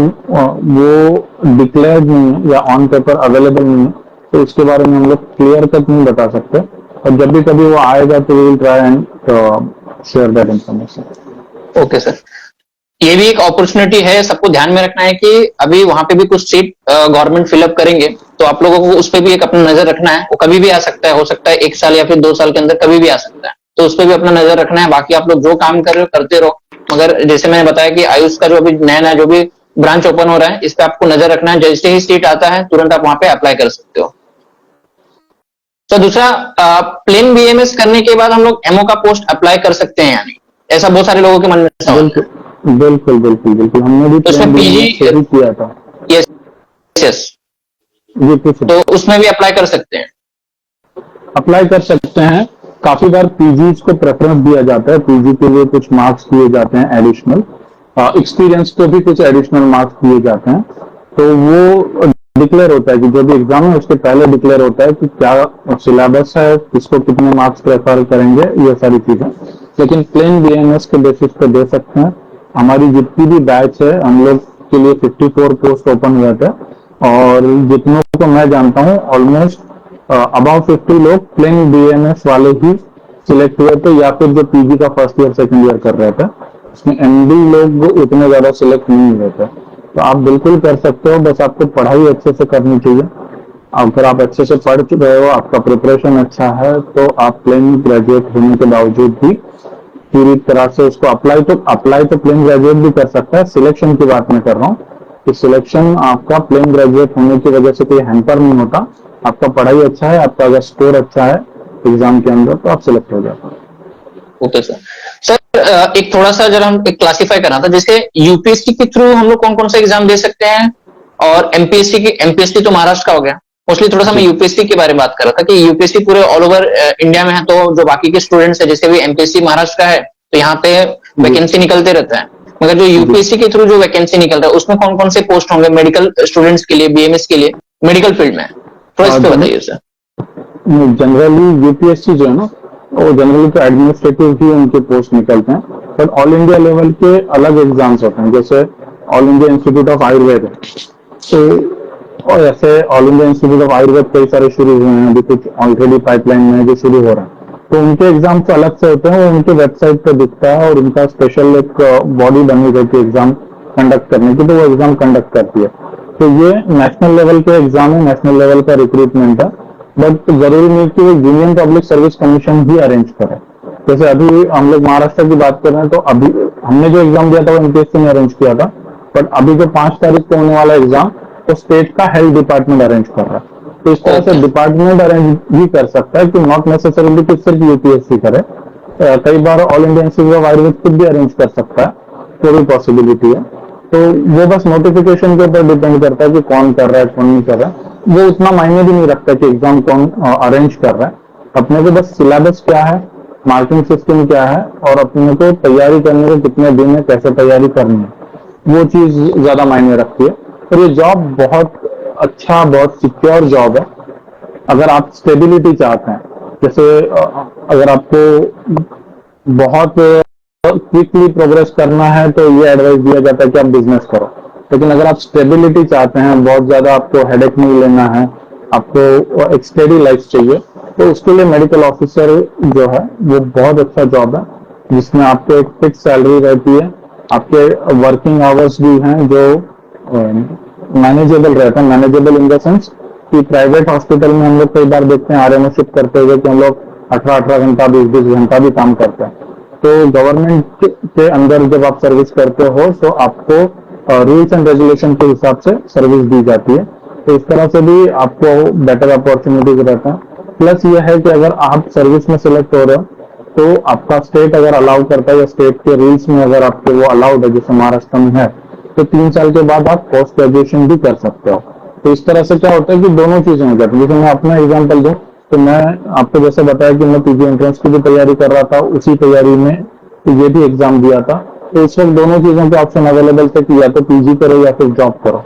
वो डिक्लेयर्ड नहीं है या ऑन पेपर अवेलेबल नहीं है, तो इसके बारे में हम लोग क्लियर कट नहीं बता सकते, और जब भी कभी वो आएगा तो we will try and share that information. Okay sir, ये भी एक अपॉर्चुनिटी है, सबको ध्यान में रखना है कि अभी वहां पे भी कुछ सीट गवर्नमेंट फिलअप करेंगे, तो आप लोगों को उस पर भी एक अपना नजर रखना है। वो कभी भी आ सकता है, हो सकता है 1 साल या फिर 2 साल के अंदर कभी भी आ सकता है, तो उस पर भी अपना नजर रखना है। बाकी आप लोग जो काम कर रहे हो करते रहो, मगर जैसे मैंने बताया कि आयुष का जो अभी नया नया जो भी ब्रांच ओपन हो रहा है, इस पे आपको नजर रखना है। जैसे ही सीट आता है तुरंत आप वहां पे अप्लाई कर सकते हो। तो दूसरा, प्लेन बीएमएस करने के बाद हम लोग एमओ का पोस्ट अप्लाई कर सकते हैं या नहीं, ऐसा बहुत सारे लोगों के मन में सवाल है। बिल्कुल बिल्कुल बिल्कुल, हमने भी तो उसमें पीजी किया था। यस यस, तो उसमें भी अप्लाई कर सकते हैं। अप्लाई कर सकते हैं। काफी बार पीजी को प्रेफरेंस दिया जाता है, पीजी के लिए कुछ मार्क्स दिए जाते हैं एडिशनल, एक्सपीरियंस को भी कुछ एडिशनल मार्क्स दिए जाते हैं, तो वो डिक्लेयर होता है कि जो भी एग्जाम है उसके पहले डिक्लेयर होता है कि क्या सिलेबस है, किसको कितने मार्क्स प्रेफर करेंगे, ये सारी चीजें। लेकिन प्लेन बीएमएस के बेसिस पे दे सकते हैं। हमारी जितनी भी बैच है, हम लोग के लिए 54 पोस्ट ओपन हुए थे, और जितनों को मैं जानता हूँ ऑलमोस्ट अबाउट 50 लोग प्लेन बीएमएस वाले ही सिलेक्ट हुए थे, या फिर जो पीजी का फर्स्ट ईयर सेकंड ईयर कर रहे थे, उसमें एमडी लोग उतने ज्यादा सिलेक्ट नहीं हुए थे। तो आप बिल्कुल कर सकते हो, बस आपको पढ़ाई अच्छे से करनी चाहिए। अगर आप अच्छे से पढ़ रहे हो, आपका प्रिपरेशन अच्छा है, तो आप प्लेन ग्रेजुएट होने के बावजूद भी पूरी तरह से उसको अप्लाई तो प्लेन ग्रेजुएट भी कर सकता है। सिलेक्शन की बात मैं कर रहा हूँ कि सिलेक्शन आपका प्लेन ग्रेजुएट होने की वजह से कोई हैम्पर नहीं होता। आपका पढ़ाई अच्छा है, आपका अगर स्कोर अच्छा है एग्जाम के अंदर, तो आप सिलेक्ट हो जाते हैं। Okay sir. सर एक थोड़ा सा जरा हम क्लासिफाई करना था, जैसे यूपीएससी के थ्रू हम लोग कौन कौन से एग्जाम दे सकते हैं, और एमपीएससी तो महाराष्ट्र का हो गया, मोस्टली थोड़ा सा मैं यूपीएससी के बारे में बात कर रहा था कि यूपीएससी पूरे ऑल ओवर इंडिया में है, तो जो बाकी के स्टूडेंट्स है, जैसे भी एमपीएससी महाराष्ट्र का है तो यहाँ पे वैकेंसी निकलते रहता है, मगर जो यूपीएससी के थ्रू जो वैकेंसी निकल रहा है उसमें कौन कौन से पोस्ट होंगे मेडिकल स्टूडेंट्स के लिए, बीएमएस के लिए, मेडिकल फील्ड में, थोड़ा इस पे बताइए सर। जनरली यूपीएससी जो है ना, वो जनरली तो एडमिनिस्ट्रेटिव ही उनके पोस्ट निकलते हैं, बट ऑल इंडिया लेवल के अलग एग्जाम्स होते हैं, जैसे all India institute of Ayurveda है, तो और ऐसे all India institute of Ayurveda कई सारे शुरू हुए हैं, अभी कुछ ऑलरेडी पाइपलाइन में जो शुरू हो रहा है, तो उनके एग्जाम तो अलग से होते हैं, वो उनके वेबसाइट पे दिखता है, और उनका स्पेशल एक बॉडी बनी रहती है एग्जाम कंडक्ट करने की, तो वो एग्जाम कंडक्ट करती है। तो ये नेशनल लेवल के एग्जाम है, नेशनल लेवल का रिक्रूटमेंट है, बट जरूरी नहीं कि वो यूनियन पब्लिक सर्विस कमीशन ही अरेंज करे। जैसे अभी हम लोग महाराष्ट्र की बात कर रहे हैं, तो अभी हमने जो एग्जाम दिया था वो एमपीएससी ने अरेंज किया था, बट अभी जो 5 तारीख को होने वाला एग्जाम तो स्टेट का हेल्थ डिपार्टमेंट अरेंज कर रहा है। तो इस तरह से डिपार्टमेंट अरेंज भी कर सकता है कि नॉट नेसेसरीली कि सिर्फ यूपीएससी करे, कई बार all India institute of Ayurveda खुद भी अरेंज कर सकता है, तो भी पॉसिबिलिटी है। तो वो बस नोटिफिकेशन के ऊपर डिपेंड करता है कि कौन कर रहा है कौन नहीं कर रहा है, वो उतना मायने भी नहीं रखता कि एग्जाम कौन अरेंज कर रहा है। अपने को बस सिलेबस क्या है, मार्किंग सिस्टम क्या है, और अपने को तैयारी करने को कितने दिन में कैसे तैयारी करनी है, वो चीज ज्यादा मायने रखती है। और ये जॉब बहुत अच्छा, बहुत सिक्योर जॉब है। अगर आप स्टेबिलिटी चाहते हैं, जैसे अगर आपको बहुत क्विकली प्रोग्रेस करना है, तो ये एडवाइस दिया जाता है कि आप बिजनेस करो। लेकिन अगर आप स्टेबिलिटी चाहते हैं, बहुत ज्यादा आपको हेडेक नहीं लेना है, आपको एक स्टेडी लाइफ चाहिए, तो उसके लिए मेडिकल ऑफिसर जो है वो बहुत अच्छा जॉब है, जिसमें आपको एक फिक्स सैलरी रहती है, आपके वर्किंग आवर्स भी हैं जो मैनेजेबल रहता है। मैनेजेबल इन द सेंस कि प्राइवेट हॉस्पिटल में हम लोग कई बार देखते हैं आरएमओ शिफ्ट करते हुए कि हम लोग 18-18 घंटा 20-20 घंटा भी काम करते हैं। तो गवर्नमेंट के अंदर जब आप सर्विस करते हो, तो आपको रूल्स एंड रेगुलेशन के हिसाब से सर्विस दी जाती है। तो इस तरह से भी आपको बेटर अपॉर्चुनिटीज रहता है। प्लस ये है कि अगर आप सर्विस में सिलेक्ट हो रहे हो तो आपका स्टेट अगर अलाउ करता है या स्टेट के रूल्स में अगर आपके वो अलाउड है, जैसे महाराष्ट्र में है, तो 3 साल के बाद आप पोस्ट ग्रेजुएशन भी कर सकते हो। तो इस तरह से क्या होता है कि दोनों चीजें हो जाती है। जैसे मैं अपना एग्जांपल दूं तो मैं आपको जैसे बताया कि मैं पीजी एंट्रेंस की भी तैयारी कर रहा था, उसी तैयारी में ये भी एग्जाम दिया था। तो इस वक्त दोनों चीजों के ऑप्शन अवेलेबल थे कि या तो पीजी करो या फिर जॉब करो।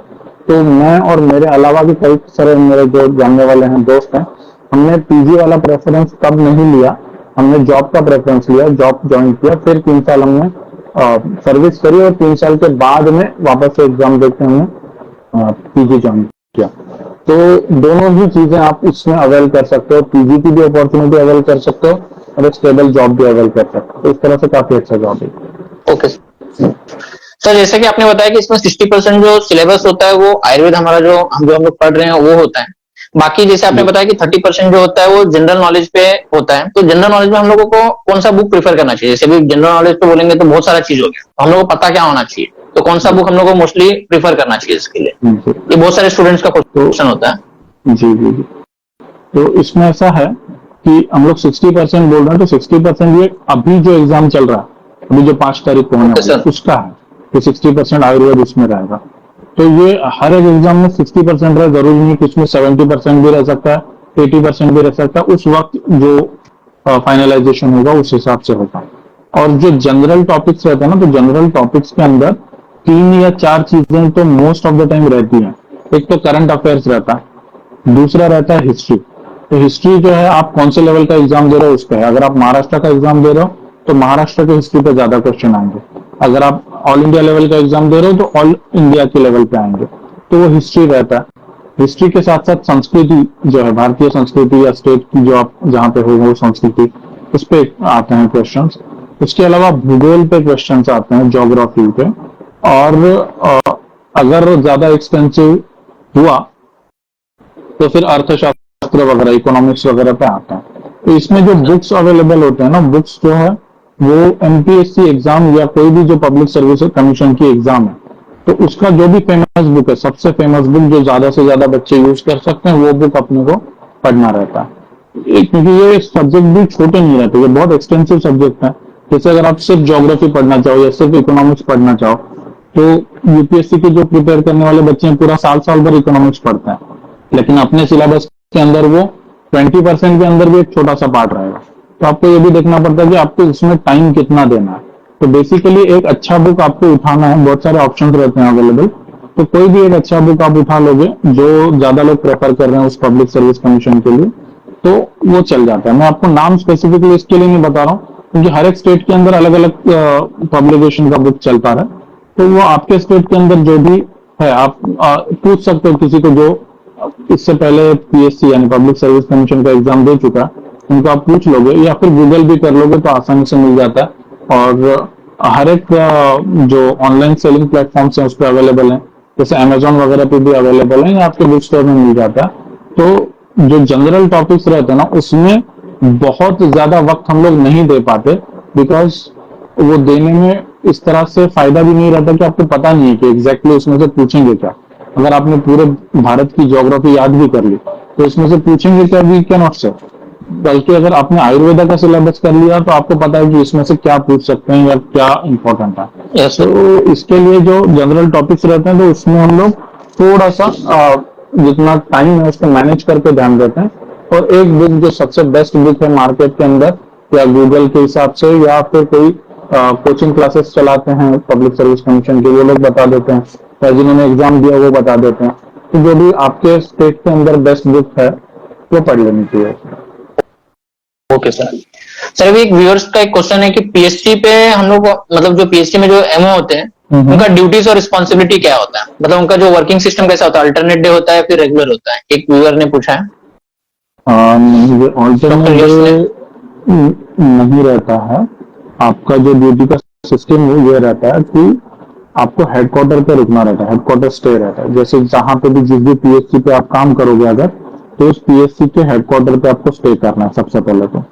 तो मैं और मेरे अलावा भी कई सारे मेरे जो जानने वाले हैं, दोस्त हैं, हमने पीजी वाला प्रेफरेंस तब नहीं लिया, हमने जॉब का प्रेफरेंस लिया, जॉब ज्वाइन किया, फिर 3 साल हमने सर्विस करी और 3 साल के बाद में वापस से एग्जाम देके हमने पीजी ज्वाइन किया। तो दोनों ही चीजें आप इसमें अवेल कर सकते हो, पीजी की भी अपॉर्चुनिटी अवेल कर सकते हो और एक स्टेबल जॉब भी अवेल कर सकते हो। तो इस तरह से काफी अच्छा जॉब है। ओके सर, जैसे कि आपने बताया कि इसमें 60% जो सिलेबस होता है वो आयुर्वेद हमारा जो हम लोग पढ़ रहे हैं वो होता है। बाकी जैसे आपने बताया कि 30% जो होता है वो जनरल नॉलेज पे होता है। तो जनरल नॉलेज में हम लोगों को कौन सा बुक प्रीफर करना चाहिए? जैसे भी जनरल नॉलेज पे बोलेंगे तो बहुत सारा चीज हो गया, तो हम लोग को पता क्या होना चाहिए, तो कौन सा बुक हम लोग को मोस्टली प्रीफर करना चाहिए इसके लिए? ये बहुत सारे स्टूडेंट्स का क्वेश्चन होता है। जी जी जी। तो इसमें ऐसा है कि हम लोग 60% बोल रहे हैं, तो 60% ये अभी जो एग्जाम चल रहा है, अभी जो 5 तारीख को होने वाला है, उसका है कि 60% आयुर्वेद इसमें रहेगा। तो ये हर एक एग्जाम में 60% रहे, जरूरी नहीं कि इसमें 70% भी रह सकता है, 80% भी रह सकता है। उस वक्त जो फाइनलाइजेशन होगा उस हिसाब से होगा। और जो जनरल टॉपिक्स रहते हैं ना, तो जनरल टॉपिक्स के अंदर 3 या 4 चीजें तो मोस्ट ऑफ द टाइम रहती हैं। एक तो करंट अफेयर्स रहता है, दूसरा रहता है हिस्ट्री। तो हिस्ट्री जो है आप कौन से लेवल का एग्जाम दे रहे हो उस पर है। अगर आप महाराष्ट्र का एग्जाम दे रहे हो तो महाराष्ट्र के हिस्ट्री पे ज्यादा क्वेश्चन आएंगे। अगर आप ऑल इंडिया लेवल का एग्जाम दे रहे हो तो ऑल इंडिया के लेवल पे आएंगे। तो वो हिस्ट्री रहता है। हिस्ट्री के साथ साथ संस्कृति जो है, भारतीय संस्कृति या स्टेट की जो आप जहाँ पे हो वो संस्कृति, उस पे आते हैं क्वेश्चन। उसके अलावा भूगोल पे क्वेश्चन आते हैं, ज्योग्राफी पे। और अगर ज्यादा एक्सपेंसिव हुआ तो फिर अर्थशास्त्र वगैरह, इकोनॉमिक्स वगैरह पे आता है। तो इसमें जो बुक्स अवेलेबल होते हैं ना, बुक्स जो है वो एमपीएससी एग्जाम या कोई भी जो पब्लिक सर्विस कमीशन की एग्जाम है, तो उसका जो भी फेमस बुक है, सबसे फेमस बुक जो ज्यादा से ज्यादा बच्चे यूज कर सकते हैं, वो बुक अपने को पढ़ना रहता है। क्योंकि ये सब्जेक्ट भी छोटे नहीं रहते, ये बहुत एक्सटेंसिव सब्जेक्ट है। जैसे अगर आप सिर्फ ज्योग्राफी पढ़ना चाहो या सिर्फ इकोनॉमिक्स पढ़ना चाहो, तो यूपीएससी के जो प्रिपेयर करने वाले बच्चे हैं पूरा साल भर इकोनॉमिक्स पढ़ते हैं, लेकिन अपने सिलेबस के अंदर वो 20% के अंदर भी एक छोटा सा पार्ट रहेगा। तो आपको ये भी देखना पड़ता है कि आपको इसमें टाइम कितना देना है। तो बेसिकली एक अच्छा बुक आपको उठाना है, बहुत सारे ऑप्शन रहते हैं अवेलेबल। तो कोई भी एक अच्छा बुक आप उठा लोगे जो ज्यादा लोग प्रेफर कर रहे हैं उस पब्लिक सर्विस कमीशन के लिए, तो वो चल जाता है। मैं आपको नाम स्पेसिफिकली इसके लिए नहीं बता रहा हूँ क्योंकि हर एक स्टेट के अंदर अलग अलग पब्लिकेशन का बुक चलता है। तो वो आपके स्टेट के अंदर जो भी है आप पूछ सकते हो किसी को जो इससे पहले पीएससी यानी पब्लिक सर्विस कमीशन का एग्जाम दे चुका, उनको आप पूछ लोगे या फिर गूगल भी कर लोगे तो आसानी से मिल जाता है। और हर एक जो ऑनलाइन सेलिंग प्लेटफॉर्म्स हैं उस पर अवेलेबल है, जैसे अमेजोन वगैरह पे भी अवेलेबल है या आपके बुक स्टोर में मिल जाता है। तो जो जनरल टॉपिक्स रहते हैं ना, उसमें बहुत ज्यादा वक्त हम लोग नहीं दे पाते, बिकॉज वो देने में इस तरह से फायदा भी नहीं रहता कि आपको पता नहीं है कि एग्जैक्टली उसमें से पूछेंगे क्या। अगर आपने पूरे भारत की ज्योग्राफी याद भी कर ली तो इसमें से पूछेंगे क्या, वी कैन नॉट से। बल्कि अगर आपने आयुर्वेदा का सिलेबस कर लिया तो आपको पता है कि इसमें से क्या पूछ सकते हैं या क्या इंपॉर्टेंट है। Yes, sir. तो इसके लिए जो जनरल टॉपिक्स रहते हैं तो उसमें हम लोग थोड़ा सा जितना टाइम है उसको मैनेज करके ध्यान देते हैं। और एक बुक जो सबसे बेस्ट बुक है मार्केट के अंदर या गूगल के हिसाब से या फिर कोई कोचिंग क्लासेस चलाते हैं पब्लिक सर्विस कमीशन के, वो लोग बता देते हैं, या जिन्होंने एग्जाम दिया वो बता देते हैं। तो जो भी आपके स्टेट के अंदर बेस्ट बुक है वो पढ़ लेनी चाहिए। Okay sir. सर अभी एक व्यूअर्स का एक क्वेश्चन है कि पीएचडी पे हम लोग मतलब जो पीएचडी में जो एमओ होते हैं उनका ड्यूटीज और रिस्पॉन्सिबिलिटी क्या होता है, मतलब उनका जो वर्किंग सिस्टम कैसा होता है, अल्टरनेट डे होता है फिर रेगुलर होता है? एक व्यूअर ने पूछा है। ऑल्टरनेट डे नहीं रहता है। आपका जो ड्यूटी का सिस्टम है ये रहता है कि आपको हेडक्वार्टर पे रुकना रहता है, हेडक्वार्टर स्टे रहता है। जैसे जहां पे भी जिस भी पीएचसी पे आप काम करोगे अगर, तो उस पीएचसी के हेडक्वार्टर पे आपको स्टे करना है सबसे पहले तो।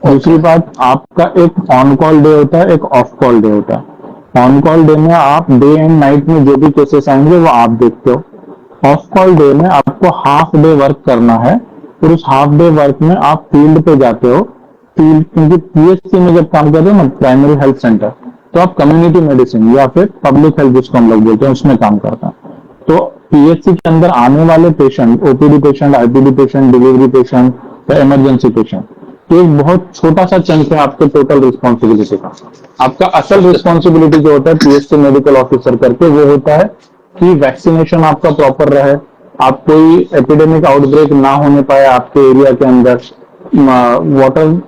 दूसरी बात, आपका एक ऑन कॉल डे होता है, एक ऑफ कॉल डे होता है। ऑन कॉल डे में आप डे एंड नाइट में जो भी केसेस आएंगे वो आप देखते हो, ऑफ कॉल डे में आपको हाफ डे वर्क करना है और उस हाफ डे वर्क में आप फील्ड पे जाते हो। फील्ड, क्योंकि पीएचसी में जब काम करते हो ना, प्राइमरी हेल्थ सेंटर, तो आप कम्युनिटी मेडिसिन या फिर पब्लिक हेल्थ जिसको हम लोग बोलते हैं उसमें काम करते हैं। तो पीएचसी के अंदर आने वाले patient, OPD patient, IPD patient, delivery patient या इमरजेंसी पेशेंट, तो एक बहुत छोटा सा चंक है आपके टोटल रिस्पॉन्सिबिलिटी का। आपका असल रिस्पॉन्सिबिलिटी जो होता है पीएचसी मेडिकल ऑफिसर करके, वो होता है कि वैक्सीनेशन आपका प्रॉपर रहे, आप कोई एपिडेमिक आउटब्रेक ना होने पाए आपके एरिया के अंदर, वाटर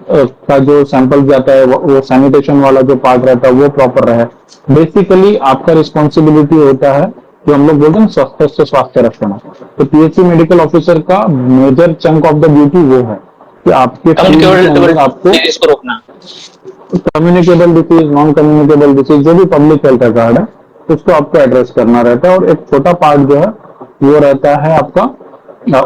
का जो सैंपल जाता है वो सैनिटेशन वाला जो पार्ट रहता है वो प्रॉपर रहे। बेसिकली आपका रिस्पॉन्सिबिलिटी होता है, जो हम लोग बोलते हैं स्वास्थ्य से स्वास्थ्य रखना। तो पीएचसी मेडिकल ऑफिसर का major chunk of the duty वो है कि आपके फील्ड के अंदर आपको इसको रोकना। Communicable disease, non communicable disease, जो भी पब्लिक हेल्थ कार्ड है उसको आपको एड्रेस करना रहता है। और एक छोटा पार्ट जो है वो रहता है आपका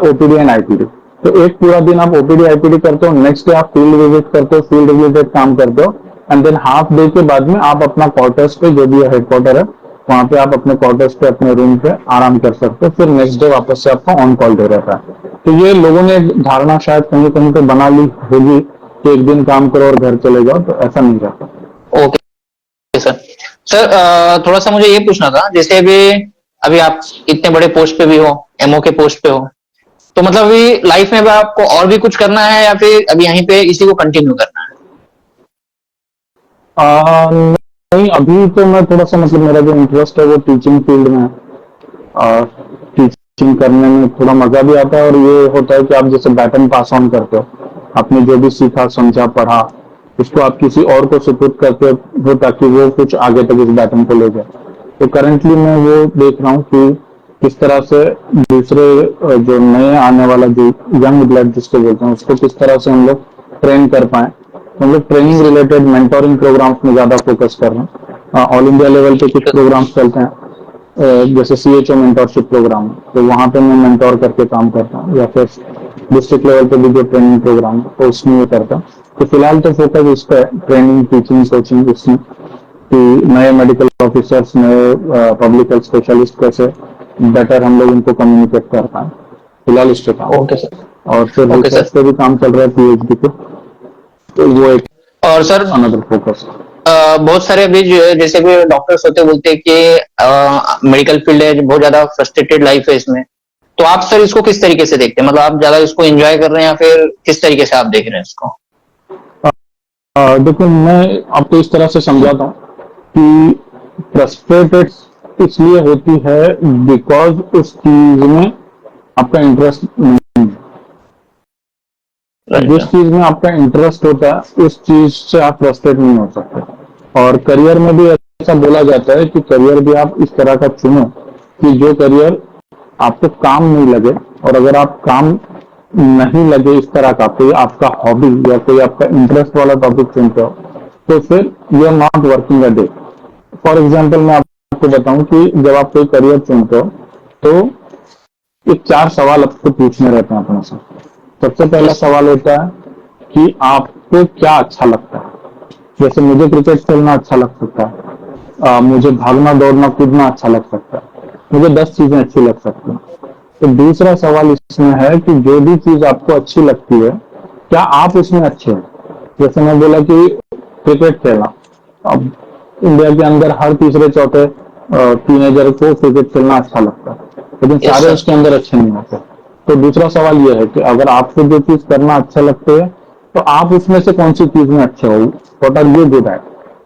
ओपीडी एंड आईपीडी। तो एक पूरा दिन आप ओपीडी आईपीडी करते हो, नेक्स्ट डे आप फील्ड विजिट करते हो, फील्ड रिलेटेड काम करते हो, एंड देन हाफ डे के बाद में आप अपना क्वार्टर्स पे, जो भी हेडक्वार्टर है वहां पे आप अपने क्वार्टर्स पे अपने रूम पे आराम कर सकते हो। फिर नेक्स्ट डे वापस से आपका ऑन कॉल डे रहता है। तो ये लोगों ने एक धारणा शायद कहीं कहीं पे बना ली होगी कि एक दिन काम करो और घर चले जाओ, तो ऐसा नहीं रहता। Okay sir. सर थोड़ा सा मुझे ये पूछना था, जैसे अभी अभी आप इतने बड़े पोस्ट पे भी हो, एमओ के पोस्ट पे हो, तो मतलब अभी लाइफ में भी आपको और भी कुछ करना है या फिर अभी यहीं पे इसी को कंटिन्यू करना है? नहीं, अभी तो मैं थोड़ा सा, मतलब मेरा जो इंटरेस्ट है वो टीचिंग फील्ड में है। टीचिंग करने में थोड़ा मजा भी आता है, और ये होता है कि आप जैसे बैटन पास ऑन करते हो, आपने जो भी सीखा, समझा, पढ़ा, उसको आप किसी और को सुपुर्द करते हो ताकि वो कुछ आगे तक इस बैटन को ले जाए। तो करंटली मैं वो देख रहा हूँ कि किस तरह से दूसरे जो नए आने वाला जो यंग ब्लड जिसको बोलते हैं, उसको किस तरह से हम लोग ट्रेन कर पाए। हम लोग ट्रेनिंग रिलेटेड मेंटोरिंग प्रोग्राम्स में ज्यादा फोकस कर रहे हैं। ऑल इंडिया लेवल पे कुछ प्रोग्राम्स चलते हैं, जैसे सीएचओ मेंटोरशिप प्रोग्राम, तो वहां पे मैं मेंटोर करके काम करता हूँ, या फिर डिस्ट्रिक्ट लेवल पे भी जो ट्रेनिंग प्रोग्राम है तो उसमें करता हूँ। तो फिलहाल तो फोकस इस पे, ट्रेनिंग, टीचिंग, कोचिंग, इसमें कि नए मेडिकल ऑफिसर्स, नए पब्लिक हेल्थ स्पेशलिस्ट कैसे बेटर हम लोग उनको कम्युनिकेट कर पाए, फिलहाल इस पे काम। Okay sir. और फिर रिसर्च पे भी काम चल रहा है, पीएचडी पे, तो वो एक और सर अनदर फोकस। बहुत सारे अभी जैसे भी डॉक्टर्स होते बोलते हैं कि मेडिकल फील्ड है, बहुत ज्यादा फ्रस्ट्रेटेड लाइफ है इसमें, तो आप सर इसको किस तरीके से देखते हैं? मतलब आप ज्यादा इसको एंजॉय कर रहे हैं या फिर किस तरीके से आप देख रहे हैं इसको? देखो, मैं आपको इस तरह से समझाता हूँ कि फ्रस्ट्रेटेड इसलिए होती है बिकॉज उस चीज में आपका इंटरेस्ट नहीं है। जिस चीज में आपका इंटरेस्ट होता है उस चीज से आप फ्रस्ट्रेट नहीं हो सकते। और करियर में भी ऐसा बोला जाता है कि करियर भी आप इस तरह का चुनो कि जो करियर आपको काम नहीं लगे, और अगर आप काम नहीं लगे इस तरह का, कोई आपका हॉबी या कोई आपका इंटरेस्ट वाला टॉपिक चुनते हो, तो फिर you are not working a day. For example मैं आपको बताऊं कि जब आप कोई करियर चुनते हो तो एक 4 सवाल आपको पूछने रहते हैं अपने से। सबसे पहला सवाल होता है कि आपको क्या अच्छा लगता है। जैसे मुझे क्रिकेट खेलना अच्छा लग सकता है, मुझे भागना, दौड़ना, कूदना अच्छा लग सकता है, मुझे 10 चीजें अच्छी लग सकती हैं। तो दूसरा सवाल इसमें है कि जो भी चीज आपको अच्छी लगती है, क्या आप उसमें अच्छे हैं। जैसे मैं बोला कि क्रिकेट खेलना, अब इंडिया के अंदर हर तीसरे चौथे टीनेजर को क्रिकेट खेलना अच्छा लगता है, लेकिन सारे उसके अंदर अच्छे नहीं होते। तो दूसरा सवाल यह है कि अगर आपको जो चीज करना अच्छा लगता है तो आप उसमें से कौन सी चीज में अच्छे हो, what are you good at.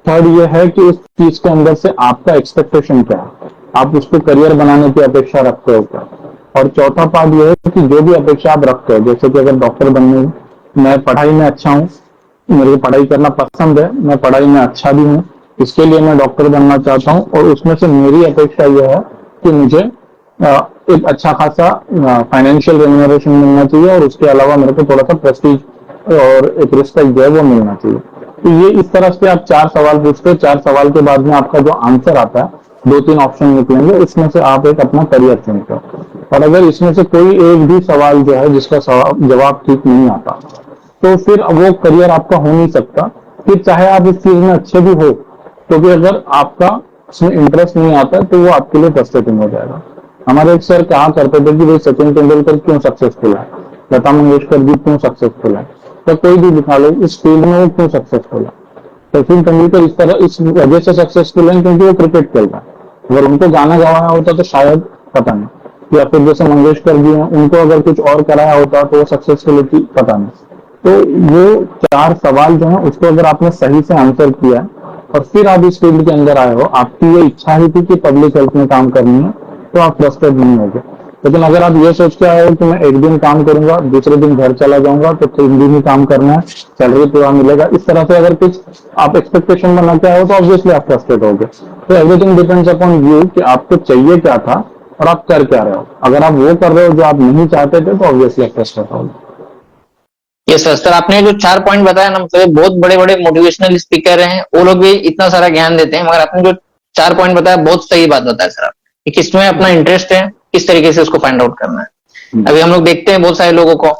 Third ये है कि उस चीज के अंदर से आपका एक्सपेक्टेशन क्या है, आप उसको करियर बनाने की अपेक्षा रखते हो क्या। और चौथा पार्ट यह है कि जो भी अपेक्षा आप रखते हो, जैसे कि अगर डॉक्टर बनने, मैं पढ़ाई में अच्छा हूँ, मेरे को पढ़ाई करना पसंद है, मैं पढ़ाई में अच्छा भी हूँ, इसके लिए मैं डॉक्टर बनना चाहता हूँ, और उसमें से मेरी अपेक्षा यह है कि मुझे एक अच्छा खासा फाइनेंशियल रेम्यूनरेशन मिलना चाहिए, और उसके अलावा मेरे को थोड़ा सा प्रेस्टीज और एक रिस्पेक्ट जो है वो मिलना चाहिए। तो ये इस तरह से आप 4 सवाल पूछते हो, 4 सवाल के बाद में आपका जो आंसर आता है, 2-3 ऑप्शन निकलेंगे, इसमें से आप एक अपना करियर चुनते हो। और अगर इसमें से कोई एक भी सवाल जो है जिसका जवाब ठीक नहीं आता, तो फिर वो करियर आपका हो नहीं सकता। फिर चाहे आप इस चीज में अच्छे भी हो, तो भी अगर आपका उसमें इंटरेस्ट नहीं आता है तो वो आपके लिए फ्रस्ट्रेटिंग हो जाएगा। हमारे एक सर कहा करते थे कि भाई सचिन तेंदुलकर क्यों सक्सेसफुल है, लता मंगेशकर जी क्यों सक्सेसफुल है, तो कोई भी दिखा लो इस फील्ड में वो क्यों सक्सेसफुल है। सचिन तेंदुलकर इस तरह इस वजह से सक्सेसफुल है क्योंकि वो क्रिकेट खेल रहा है। अगर उनको गाना गवाया होता तो शायद पता नहीं, या फिर जैसे मंगेशकर जी हैं उनको अगर कुछ और कराया होता तो वो सक्सेसफुल होती पता नहीं। तो वो 4 सवाल जो है उसको अगर आपने सही से आंसर किया और फिर आप इस फील्ड के अंदर आए हो, आपकी ये इच्छा ही थी कि पब्लिक हेल्थ में काम करनी है, तो आप फ्रस्ट्रेट नहीं होगे। लेकिन अगर आप ये सोच के आए हो कि मैं एक दिन काम करूंगा दूसरे दिन घर चला जाऊंगा तो 3 दिन ही काम करना है, सैलरी पूरा मिलेगा, इस तरह से अगर कुछ आप एक्सपेक्टेशन बना के आए हो तो ऑब्वियसली आप फ्रस्ट्रेट होगे। तो एवरीथिंग डिपेंड्स अपॉन यू कि आपको चाहिए क्या था और आप कर क्या रहे हो। अगर आप वो कर रहे हो जो आप नहीं चाहते थे तो ऑब्वियसली आप फ्रस्ट्रेट होगे। ये सर आपने जो 4 पॉइंट बताया ना, मतलब बहुत बड़े बड़े मोटिवेशनल स्पीकर हैं, वो लोग भी इतना सारा ज्ञान देते हैं, मगर आपने जो 4 पॉइंट बताया बहुत सही बात बताया सर आप, कि किसमें अपना इंटरेस्ट है, किस तरीके से उसको फाइंड आउट करना है। अभी हम लोग देखते हैं बहुत सारे लोगों को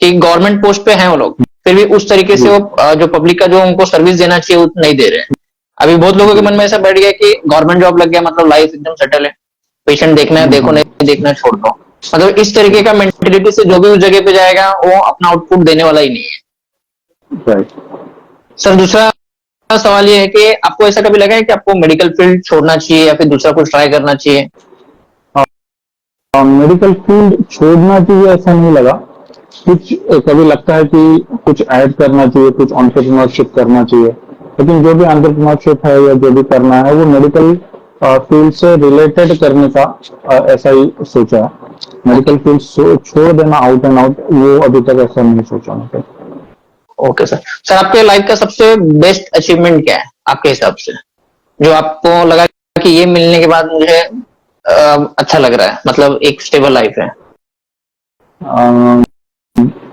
कि गवर्नमेंट पोस्ट पे हैं वो लोग, फिर भी उस तरीके से वो जो पब्लिक का जो उनको सर्विस देना चाहिए वो नहीं दे रहे हैं। अभी बहुत लोगों के मन में ऐसा बैठ गया कि गवर्नमेंट जॉब लग गया मतलब लाइफ एकदम सेटल है, पेशेंट देखना है देखो, नहीं देखना है छोड़ दो। मतलब इस तरीके का मेंटेलिटी से जो भी उस जगह पे जाएगा वो अपना आउटपुट देने वाला ही नहीं है। राइट। सर दूसरा सवाल ये है कि आपको ऐसा कभी लगा है कि आपको मेडिकल फील्ड छोड़ना चाहिए या फिर दूसरा कुछ ट्राई करना चाहिए? मेडिकल फील्ड छोड़ना चाहिए ऐसा नहीं लगा। कुछ कभी लगता है कि कुछ ऐड करना चाहिए, कुछ एंटरप्रेन्योरशिप करना चाहिए, लेकिन जो भी एंटरप्रेन्योरशिप है या जो भी करना है वो मेडिकल फील्ड से रिलेटेड करने का ऐसा ही सोचा है। मेडिकल फील्ड छोड़ देना आउट एंड आउट वो अभी तक ऐसा नहीं सोचा मैं। ओके सर आपके लाइफ का सबसे बेस्ट अचीवमेंट क्या है आपके हिसाब से, जो आपको लगा कि ये मिलने के बाद मुझे अच्छा लग रहा है, मतलब एक स्टेबल लाइफ है?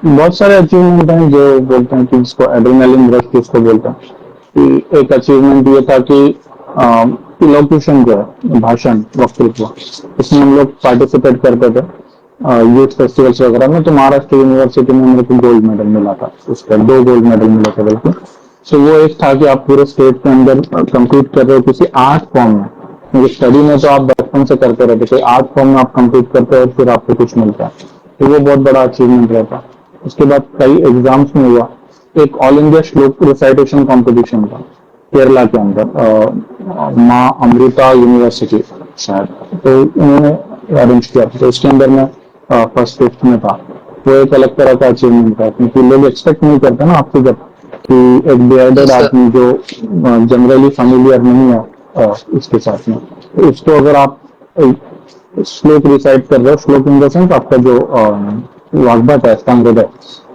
बहुत सारे अचीवमेंट हैं जो बोलते हैं कि इसको एड्रेनालिन रश जिसको बोलते हैं, कि एक अचीवमेंट ये था कि इलोक्यूशन जो है भाषण वक्तृत्व, इसमें हम लोग पार्टिसिपेट करते थे यूथ फेस्टिवल्स वगैरह में। तो महाराष्ट्र यूनिवर्सिटी में मेरे को गोल्ड मेडल मिला था, उसका 2 गोल्ड मेडल मिले थे बल्कि। सो वो एक था कि आप पूरे स्टेट के अंदर कम्पीट कर रहे हो किसी आर्ट फॉर्म में, क्योंकि स्टडी में तो आप बचपन से करते रहते, कोई आर्ट फॉर्म में आप कम्पीट करते हो फिर आपको कुछ मिलता है, तो वो बहुत बड़ा अचीवमेंट रहता। उसके बाद कई एग्जाम्स में हुआ, एक ऑल इंडिया श्लोक रिसाइटेशन कॉम्पिटिशन था केरला के अंदर, माँ अमृता यूनिवर्सिटी शायद, तो उन्होंने अरेंज किया था। तो उसके अंदर मैं फर्स्ट 5th में था। वो एक अलग तरह का अचीवमेंट था, क्योंकि लोग एक्सपेक्ट नहीं करते ना आपसे जब कि एक डिवाइडेड आदमी जो जनरली फेमिलियर नहीं है इसके साथ में, तो उसको अगर आप श्लोक रिसाइट कर रहे हो, श्लोक इन द सेंस आपका जो वाग्भट है स्तंभहृदय,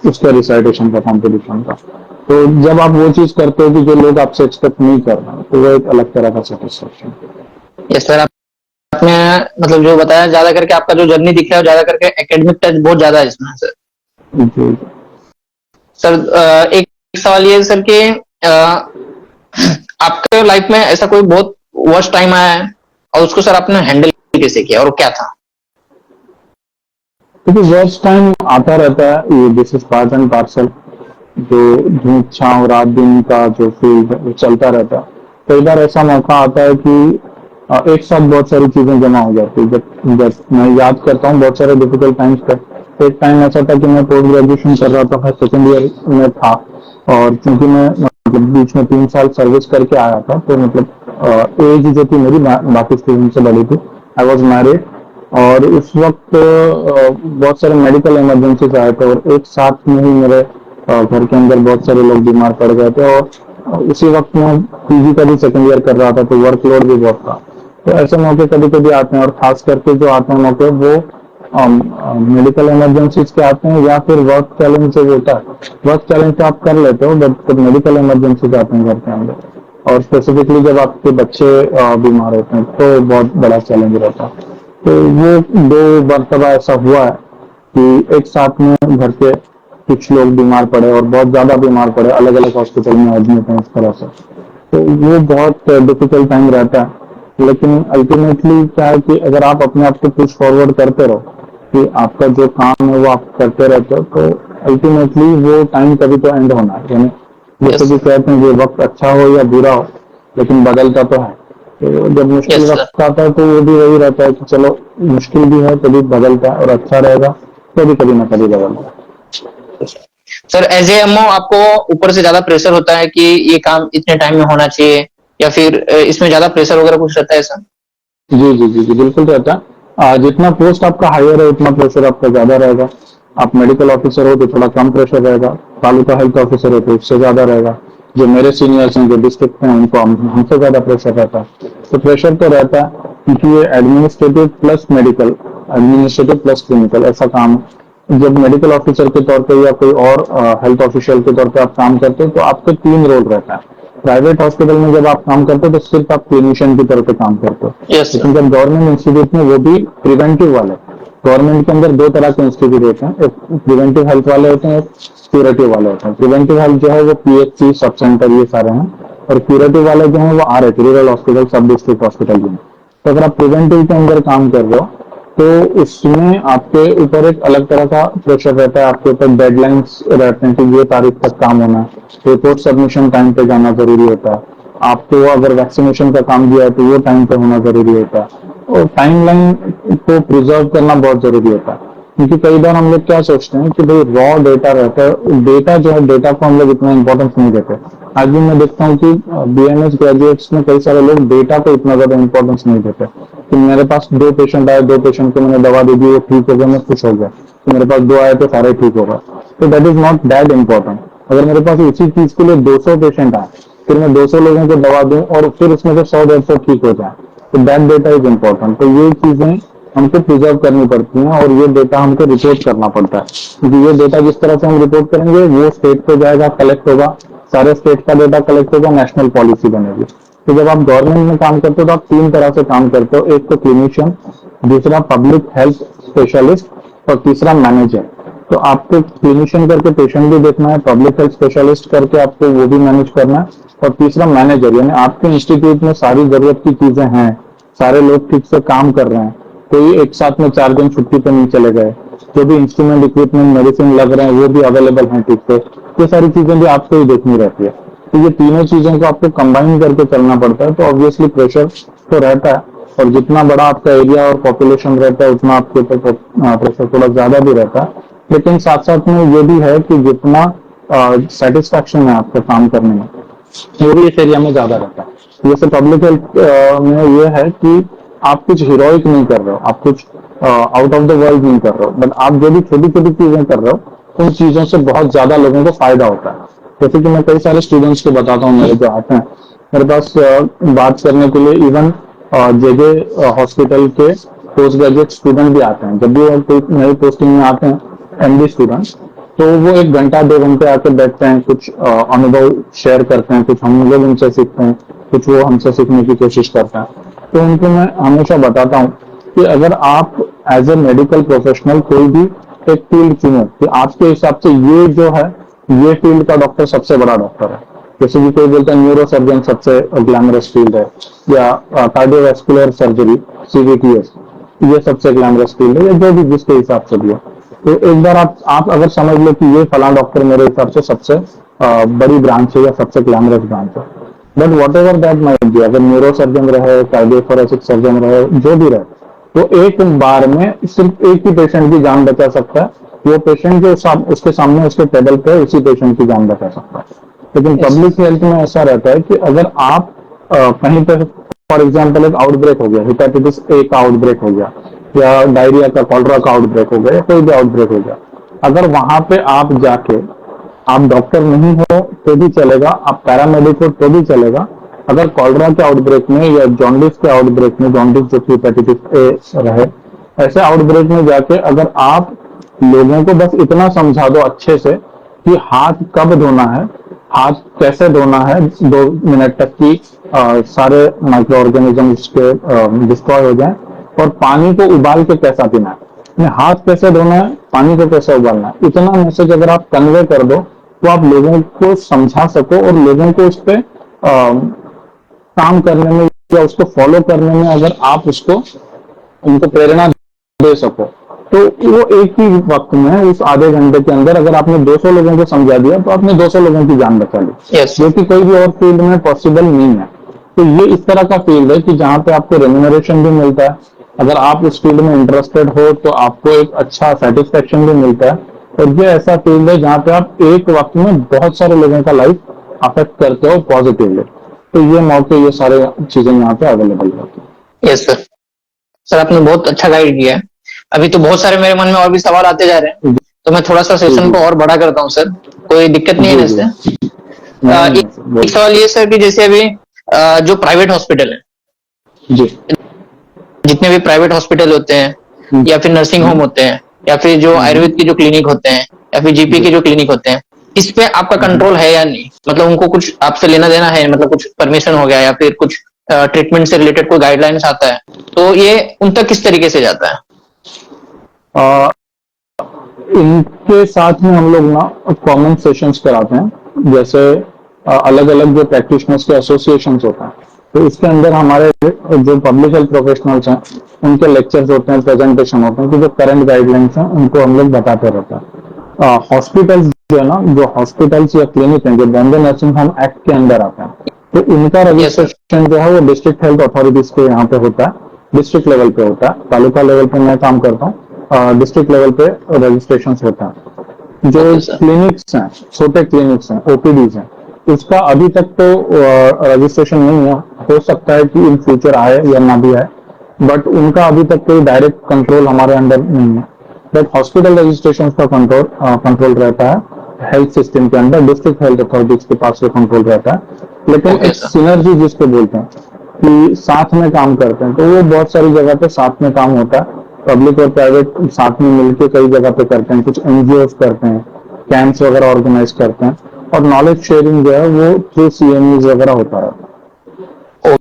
उसका रिसाइटेशन का कॉम्पिटिशन था। तो जब आप वो चीज करते हो कि जो लोग आपसे एक्सपेक्ट नहीं कर रहे, तो वो एक अलग तरह का सेटिस्फेक्शन। यस सर आपने मतलब जो बताया, ज्यादा करके आपका जो जर्नी दिख रहा है ज्यादा करके एकेडमिक टच बहुत ज्यादा है इसमें सर। जी सर एक सवाल ये है सर कि आपके लाइफ में ऐसा कोई बहुत वर्स्ट टाइम आया है और उसको सर आपने हैंडल कैसे किया और क्या था? क्योंकि वर्स्ट टाइम आता रहता है, ये this is part and parcel, जो धूप छांव रात दिन का जो फील्ड वो चलता रहता है। कई बार ऐसा मौका आता है कि एक साथ बहुत सारी चीजें जमा हो जाती है। जब मैं याद करता हूँ बहुत सारे डिफिकल्ट टाइम्स पे, एक टाइम ऐसा था कि मैं पोस्ट ग्रेजुएशन कर रहा था, मैं 2nd ईयर में था, और क्योंकि मैं मतलब बीच में 3 साल सर्विस करके आया था, तो मतलब एज जो थी मेरी बाकी स्टूडेंट से बड़ी थी। आई वॉज मैरिड, और उस वक्त बहुत सारे मेडिकल इमरजेंसीज आए थे, और एक साथ में ही मेरे घर के अंदर बहुत सारे लोग बीमार पड़ गए थे, और उसी वक्त मैं पीजी का भी 2nd ईयर कर रहा था, तो वर्कलोड भी बहुत था। तो ऐसे मौके कभी कभी आते हैं, और खास करके जो आते हैं मौके वो मेडिकल इमरजेंसीज के आते हैं, या फिर वर्क चैलेंज से होता है। वर्क चैलेंज तो आप कर लेते हो, बट मेडिकल इमरजेंसीज आते हैं घर के अंदर, और स्पेसिफिकली जब आपके बच्चे बीमार होते हैं तो बहुत बड़ा चैलेंज रहता है। तो वो 2 मरतबा ऐसा हुआ है कि एक साथ में घर के कुछ लोग बीमार पड़े, और बहुत ज्यादा बीमार पड़े, अलग अलग हॉस्पिटल में एडमिट हैं इस तरह से। तो वो बहुत डिफिकल्ट टाइम रहता है, लेकिन अल्टीमेटली क्या है कि अगर आप अपने आप को पुश फॉरवर्ड करते रहो, कि आपका जो काम है वो आप करते रहते हो, तो अल्टीमेटली वो टाइम कभी तो एंड होना है। यानी जैसे कि कहते हैं कि वक्त अच्छा हो या बुरा हो, लेकिन बदलता तो है। तो जब मुश्किल वक्त आता है तो वो भी वही रहता है कि चलो मुश्किल भी है, कभी बदलता है, और अच्छा रहेगा कभी कभी ना कभी बदलता है। सर एज ए एमओ आपको ऊपर से ज्यादा प्रेशर होता है कि ये काम इतने टाइम में होना चाहिए, या फिर इसमें ज्यादा प्रेशर वगैरह कुछ रहता है सर? जी जी जी जी बिल्कुल रहता है। जितना पोस्ट आपका हायर है उतना प्रेशर आपका ज्यादा रहेगा। आप मेडिकल ऑफिसर हो तो थोड़ा कम प्रेशर रहेगा, तालुका हेल्थ ऑफिसर हो तो उससे ज्यादा रहेगा। जो मेरे सीनियर्स हैं जो डिस्ट्रिक्ट में उनको हमसे ज्यादा प्रेशर रहता है। तो प्रेशर तो रहता है क्योंकि ये administrative plus medical, administrative plus clinical ऐसा काम है। जब मेडिकल ऑफिसर के तौर पे या कोई और हेल्थ ऑफिशियल के तौर पे आप काम करते हो तो आपके 3 रोल रहता है। प्राइवेट हॉस्पिटल में जब आप काम करते हो तो सिर्फ आप क्लिनिशियन की तरह पे काम करते हो। Yes sir. लेकिन जब गवर्नमेंट इंस्टीट्यूट में, वो भी प्रिवेंटिव वाले, गवर्नमेंट के अंदर 2 तरह के इंस्टीट्यूट होते हैं, एक प्रिवेंटिव हेल्थ वाले होते हैं, एक क्यूरेटिव वाले होते हैं। प्रिवेंटिव हेल्थ जो है वो पीएचसी, सब सेंटर ये सारे हैं, और क्यूरेटिव वाले जो है वो आरएच, रूरल हॉस्पिटल, सब डिस्ट्रिक्ट हॉस्पिटल भी हैं। तो अगर आप प्रिवेंटिव के अंदर काम कर रहे हो तो उसमें आपके ऊपर एक अलग तरह का प्रेशर रहता है। आपके ऊपर डेडलाइंस रहते हैं कि ये तारीख तक काम होना है, रिपोर्ट सबमिशन टाइम पे जाना जरूरी होता है। आपको अगर वैक्सीनेशन का काम दिया है तो वो टाइम पे होना जरूरी होता है, और टाइमलाइन को प्रिजर्व करना बहुत जरूरी होता है। क्योंकि कई बार हम लोग क्या सोचते हैं कि भाई रॉ डेटा रहता है, डेटा जो है, डेटा को हम लोग इतना इंपॉर्टेंस नहीं देते। आज भी मैं देखता हूँ कि बीएमएस ग्रेजुएट्स में कई सारे लोग डेटा को इतना ज्यादा इंपॉर्टेंस नहीं देते कि मेरे पास 2 पेशेंट आए, 2 पेशेंट को मैंने दवा दे दी, वो ठीक हो गया, मैं खुश हो गया। तो मेरे पास 2 आए तो सारे ठीक होगा, तो that is not that important. अगर मेरे पास इसी चीज के लिए 200 पेशेंट आए, फिर मैं 200 लोगों को दवा दूं और फिर उसमें से 100-150 ठीक हो जाए, तो दैट डेटा इज इम्पोर्टेंट। तो ये चीजें हमको प्रिजर्व करनी पड़ती हैं, और ये डेटा हमको रिपोर्ट करना पड़ता है। क्योंकि ये डेटा जिस तरह से हम रिपोर्ट करेंगे वो स्टेट पे जाएगा, कलेक्ट होगा, सारे स्टेट का डेटा कलेक्ट होगा, नेशनल पॉलिसी बनेगी। तो जब आप गवर्नमेंट में काम करते हो तो आप 3 तरह से काम करते हो, एक तो क्लिनिशियन, दूसरा पब्लिक हेल्थ स्पेशलिस्ट, और तीसरा मैनेजर। तो आपको क्लिनिशियन करके पेशेंट भी देखना है, पब्लिक हेल्थ स्पेशलिस्ट करके आपको वो भी मैनेज करना है, और तीसरा मैनेजर, यानी आपके इंस्टीट्यूट में सारी जरूरत की चीजें हैं, सारे लोग ठीक से काम कर रहे हैं, कोई एक साथ में 4 दिन छुट्टी पे नहीं चले गए, जो भी इंस्ट्रूमेंट, इक्विपमेंट, मेडिसिन लग रहे हैं वो भी अवेलेबल हैं ठीक से। ये सारी चीजें भी आपको ही देखनी रहती है। तो ये तीनों चीजों को आपको कंबाइन करके चलना पड़ता है। तो ऑब्वियसली प्रेशर तो रहता है, और जितना बड़ा आपका एरिया और पॉपुलेशन रहता है उतना आपके ऊपर प्रेशर थोड़ा ज्यादा भी रहता है। लेकिन साथ साथ में ये भी है कि जितना सेटिस्फैक्शन है आपके काम करने में, वो भी इस एरिया में ज्यादा रहता है। जैसे पब्लिक हेल्थ में ये है कि आप कुछ हीरोइक नहीं कर रहे हो, आप कुछ आउट ऑफ द वर्ल्ड नहीं कर रहे हो, बट आप जो भी छोटी छोटी चीजें कर रहे हो उन चीजों से बहुत ज्यादा लोगों को फायदा होता है। जैसे कि मैं कई सारे स्टूडेंट्स को बताता हूँ, मेरे जो आते हैं मेरे पास बात करने के लिए, इवन जेजे हॉस्पिटल के पोस्ट ग्रेजुएट स्टूडेंट भी आते हैं। जब भी वो कोई नई पोस्टिंग में आते हैं, एमडी स्टूडेंट्स, तो वो 1 घंटा 2 घंटे आके बैठते हैं, कुछ अनुभव शेयर करते हैं, कुछ हम लोग उनसे सीखते हैं, कुछ वो हमसे सीखने की कोशिश करते हैं। तो उनको मैं हमेशा बताता हूँ कि अगर आप एज ए मेडिकल प्रोफेशनल कोई भी एक फील्ड चुनो कि आपके हिसाब से ये जो है, ये फील्ड का डॉक्टर सबसे बड़ा डॉक्टर है। जैसे कि कोई बोलता है न्यूरो सर्जन सबसे ग्लैमरस फील्ड है, या कार्डियोवैस्कुलर सर्जरी सीवीटीएस ये सबसे ग्लैमरस फील्ड है, या जो भी जिसके हिसाब से भी है। तो एक बार आप अगर समझ लो कि ये फला डॉक्टर मेरे हिसाब से सबसे बड़ी ब्रांच है या सबसे ग्लैमरस ब्रांच है, but what ever that might be, अगर न्यूरो सर्जन रहे, कार्डियोथोरेसिक सर्जन रहे, जो भी रहे, तो एक बार में सिर्फ एक ही पेशेंट की जान बचा सकता है। वो पेशेंट जो उसके सामने उसके टेबल पे उसी पेशेंट की जान बचा सकता है। लेकिन पब्लिक हेल्थ में ऐसा रहता है कि अगर आप कहीं पर फॉर एग्जाम्पल एक आउटब्रेक हो गया, हेपेटाइटिस ए का आउटब्रेक हो गया, या डायरिया का, कॉलरा का आउटब्रेक हो गया, या कोई भी आउटब्रेक हो गया, अगर वहां पे आप जाके, आप डॉक्टर नहीं हो तो भी चलेगा, आप पैरामेडिक हो तो भी चलेगा, अगर कॉलरा के आउटब्रेक में या जॉन्डिस के आउटब्रेक में, जॉन्डिस जो कि हेपेटाइटिस ए रहे, ऐसे आउटब्रेक में जाके अगर आप लोगों को बस इतना समझा दो अच्छे से कि हाथ कब धोना है, हाथ कैसे धोना है 2 मिनट तक की सारे माइक्रो ऑर्गेनिजम्स के डिस्ट्रॉय हो जाए, और पानी को उबाल के कैसा पीना है, हाथ कैसे धोना है, पानी को कैसे उबालना है, इतना मैसेज अगर आप कन्वे कर दो तो आप लोगों को समझा सको, और लोगों को उस पर काम करने में या उसको फॉलो करने में अगर आप उसको उनको प्रेरणा दे सको, तो वो एक ही वक्त में, उस आधे घंटे के अंदर अगर आपने 200 लोगों को समझा दिया तो आपने 200 लोगों की जान बचा ली, जो कि कोई भी और फील्ड में पॉसिबल नहीं है। तो ये इस तरह का फील्ड है कि जहां पे आपको रेम्यूनरेशन भी मिलता है, अगर आप उस फील्ड में इंटरेस्टेड हो तो आपको एक अच्छा सेटिस्फेक्शन भी मिलता है, और ये ऐसा फील्ड है जहाँ पे आप एक वक्त में बहुत सारे लोगों का लाइफ अफेक्ट करते हो पॉजिटिवली। तो ये मौके, ये सारे चीजें यहाँ पे अवेलेबल रहती हैं। Yes sir. सर आपने बहुत अच्छा गाइड किया है। अभी तो बहुत सारे मेरे मन में और भी सवाल आते जा रहे हैं, तो मैं थोड़ा सा जी सेशन जी को और बड़ा करता हूँ सर, कोई दिक्कत नहीं है जी ना जी। इससे? नहीं एक नहीं सर, एक सवाल ये सर कि जैसे अभी जो प्राइवेट हॉस्पिटल है, जी जितने भी प्राइवेट हॉस्पिटल होते हैं या फिर नर्सिंग होम होते हैं या फिर जो आयुर्वेद के जो क्लिनिक होते हैं या फिर जीपी जी के जो क्लिनिक होते हैं, इस पे आपका कंट्रोल है या नहीं? मतलब उनको कुछ आपसे लेना देना है, मतलब कुछ परमिशन हो गया या फिर कुछ ट्रीटमेंट से रिलेटेड कोई गाइडलाइंस आता है, तो ये उन तक किस तरीके से जाता है? आ, इनके साथ में हम लोग ना कॉमन सेशंस कराते हैं, जैसे अलग अलग जो प्रैक्टिशनर्स के एसोसिएशंस होते हैं, तो इसके अंदर हमारे जो पब्लिक हेल्थ प्रोफेशनल्स हैं उनके लेक्चर्स होते हैं, प्रेजेंटेशन होते हैं, कि जो करंट गाइडलाइंस हैं उनको हम लोग बताते रहते हैं। हॉस्पिटल्स जो है ना, जो हॉस्पिटल्स या क्लिनिक हैं जो बॉम्बे नर्सिंग होम एक्ट के अंदर आते हैं, तो इनका यस सर। रजिस्ट्रेशन जो है वो डिस्ट्रिक्ट हेल्थ अथॉरिटीज के यहाँ पे होता है, डिस्ट्रिक्ट लेवल पे होता है। तालुका लेवल पे मैं काम करता हूँ, डिस्ट्रिक्ट लेवल पे रजिस्ट्रेशन होता है। जो ओके सर। क्लिनिक्स हैं, छोटे क्लिनिक्स हैं, ओपीडीज हैं, इसका अभी तक तो रजिस्ट्रेशन नहीं है, हो सकता है कि इन फ्यूचर आए या ना भी आए, बट उनका अभी तक कोई डायरेक्ट कंट्रोल हमारे अंडर नहीं है। बट हॉस्पिटल रजिस्ट्रेशन का कंट्रोल रहता है हेल्थ सिस्टम के अंदर, डिस्ट्रिक्ट हेल्थ अथॉरिटीज के पास ये कंट्रोल रहता है। लेकिन ओके एक सर। सिनर्जी जिसको बोलते हैं कि साथ में काम करते हैं, तो वो बहुत सारी जगह पे साथ में काम होता है। पब्लिक और प्राइवेट साथ में मिलकर कई जगह पे करते हैं, कुछ एनजीओ करते हैं, कैंप्स वगैरह ऑर्गेनाइज करते हैं, और नॉलेज शेयरिंग जो है वो थ्रू सीएमई वगैरह होता है।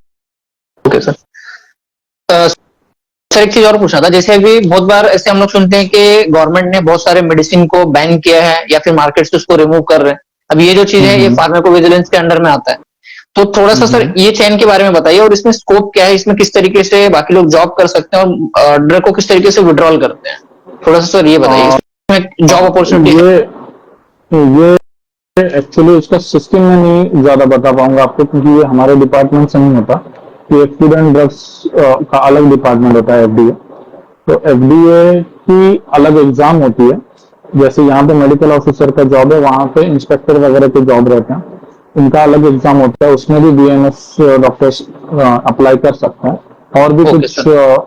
Okay sir. सर एक चीज और पूछना था, जैसे अभी बहुत बार ऐसे हम लोग सुनते हैं कि गवर्नमेंट ने बहुत सारे मेडिसिन को बैन किया है या फिर मार्केट से उसको रिमूव कर रहे हैं। अब ये जो चीज है ये फार्माकोविजिलेंस के अंडर में आता है, तो थोड़ा सा सर ये चेन के बारे में बताइए, और इसमें स्कोप क्या है, इसमें किस तरीके से बाकी लोग जॉब कर सकते हैं और ड्रग को किस तरीके से विड्रॉल करते हैं, थोड़ा सा सर ये बताइए, इसमें जॉब अपॉर्चुनिटी है? ये एक्चुअली इसका सिस्टम में नहीं ज्यादा बता पाऊंगा आपको, क्योंकि ये हमारे डिपार्टमेंट से नहीं होता। ये फूड एंड ड्रग्स का अलग डिपार्टमेंट होता है, एफडीए। तो एफडीए की अलग एग्जाम होती है, जैसे यहाँ पे मेडिकल ऑफिसर का जॉब है, वहां पे इंस्पेक्टर वगैरह के जॉब रहते हैं, उनका अलग एग्जाम होता है, उसमें भी बीएमएस डॉक्टर्स अप्लाई कर सकते हैं। और भी ओके कुछ सर।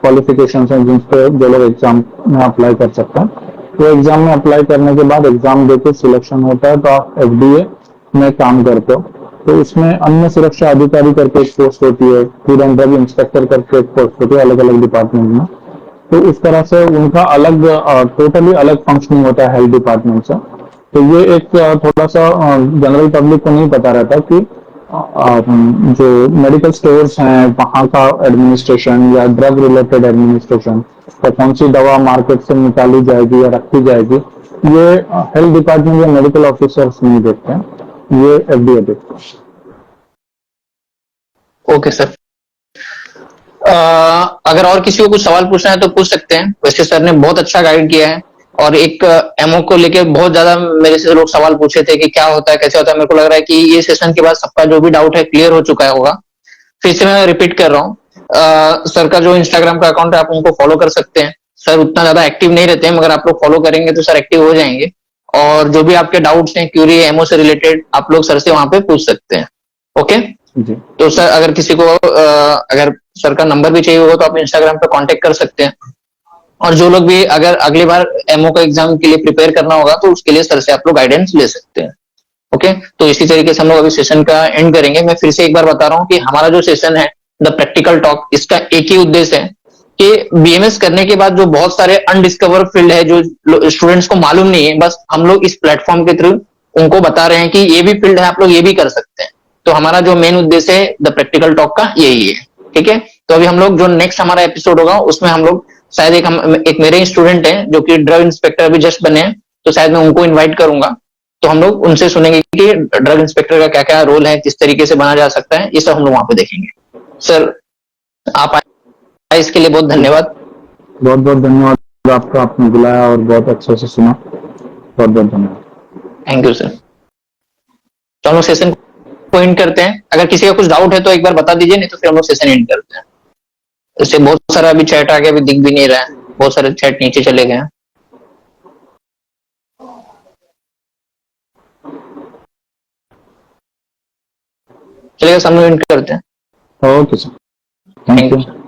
क्वालिफिकेशन हैं जिन पे जो लोग एग्जाम में अप्लाई कर सकते हैं। तो एग्जाम में अप्लाई करने के बाद एग्जाम देके सिलेक्शन होता है, तो आप एफडीए में काम करते हो। तो इसमें अन्न सुरक्षा अधिकारी करके एक पोस्ट होती है, फूड एंड ड्रग इंस्पेक्टर करके एक पोस्ट होती है, अलग अलग डिपार्टमेंट में। तो इस तरह से उनका अलग, टोटली अलग फंक्शनिंग होता है हेल्थ डिपार्टमेंट से। तो ये एक थोड़ा सा जनरल पब्लिक को नहीं पता रहता कि जो मेडिकल स्टोर्स हैं वहाँ का एडमिनिस्ट्रेशन या ड्रग रिलेटेड एडमिनिस्ट्रेशन, या कौन सी दवा मार्केट से निकाली जाएगी या रखी जाएगी, ये हेल्थ डिपार्टमेंट या मेडिकल ऑफिसर्स नहीं देखते हैं, ये एफडीए देखते हैं। Okay sir. अगर और किसी को कुछ सवाल पूछना है तो पूछ सकते हैं, वैसे सर ने बहुत अच्छा गाइड किया है। और एक एमओ को लेके बहुत ज्यादा मेरे से लोग सवाल पूछे थे कि क्या होता है, कैसे होता है। मेरे को लग रहा है कि ये सेशन के बाद सबका जो भी डाउट है क्लियर हो चुका होगा। फिर से मैं रिपीट कर रहा हूँ, सर का जो इंस्टाग्राम का अकाउंट है आप उनको फॉलो कर सकते हैं। सर उतना ज्यादा एक्टिव नहीं रहते हैं, मगर आप लोग फॉलो करेंगे तो सर एक्टिव हो जाएंगे। और जो भी आपके डाउट्स हैं, क्यूरी है एमओ से रिलेटेड, आप लोग सर से वहां पे पूछ सकते हैं। ओके। जी तो सर अगर किसी को अगर सर का नंबर भी चाहिए होगा तो आप इंस्टाग्राम पे कांटेक्ट कर सकते हैं। और जो लोग भी अगर अगली बार एमओ का एग्जाम के लिए प्रिपेयर करना होगा तो उसके लिए सर से आप लोग गाइडेंस ले सकते हैं। ओके। तो इसी तरीके से हम लोग अभी सेशन का एंड करेंगे। मैं फिर से एक बार बता रहा हूँ कि हमारा जो सेशन है द प्रैक्टिकल टॉक, इसका एक ही उद्देश्य है कि बीएमएस करने के बाद जो बहुत सारे अनडिस्कवर फील्ड है जो स्टूडेंट्स को मालूम नहीं है, बस हम लोग इस प्लेटफॉर्म के थ्रू उनको बता रहे हैं कि ये भी फील्ड है, आप लोग ये भी कर सकते हैं। तो हमारा जो मेन उद्देश्य है द प्रैक्टिकल टॉक का यही है। ठीक है। तो अभी हम लोग जो नेक्स्ट हमारा एपिसोड होगा उसमें हम लोग शायद एक मेरे स्टूडेंट हैं जो कि ड्रग इंस्पेक्टर अभी जस्ट बने हैं, तो शायद मैं उनको इन्वाइट करूंगा। तो हम लोग उनसे सुनेंगे कि ड्रग इंस्पेक्टर का क्या क्या रोल है, किस तरीके से बना जा सकता है, ये सब हम लोग वहां पे देखेंगे। सर आप आए इसके लिए बहुत धन्यवाद। बहुत बहुत धन्यवाद आपका, आपने बुलाया और बहुत अच्छे से सुना, बहुत बहुत धन्यवाद। Thank you sir. तो हम लोग सेशन को एंड करते हैं। अगर किसी का कुछ डाउट है तो एक बार बता दीजिए, नहीं तो फिर हम लोग सेशन एंड करते हैं। इससे बहुत सारा अभी चैट आ गया, अभी दिख भी नहीं रहा है, बहुत सारे चैट नीचे चले गए हैं। चलिए सबमिट करते हैं। Okay sir, thank thank you. You.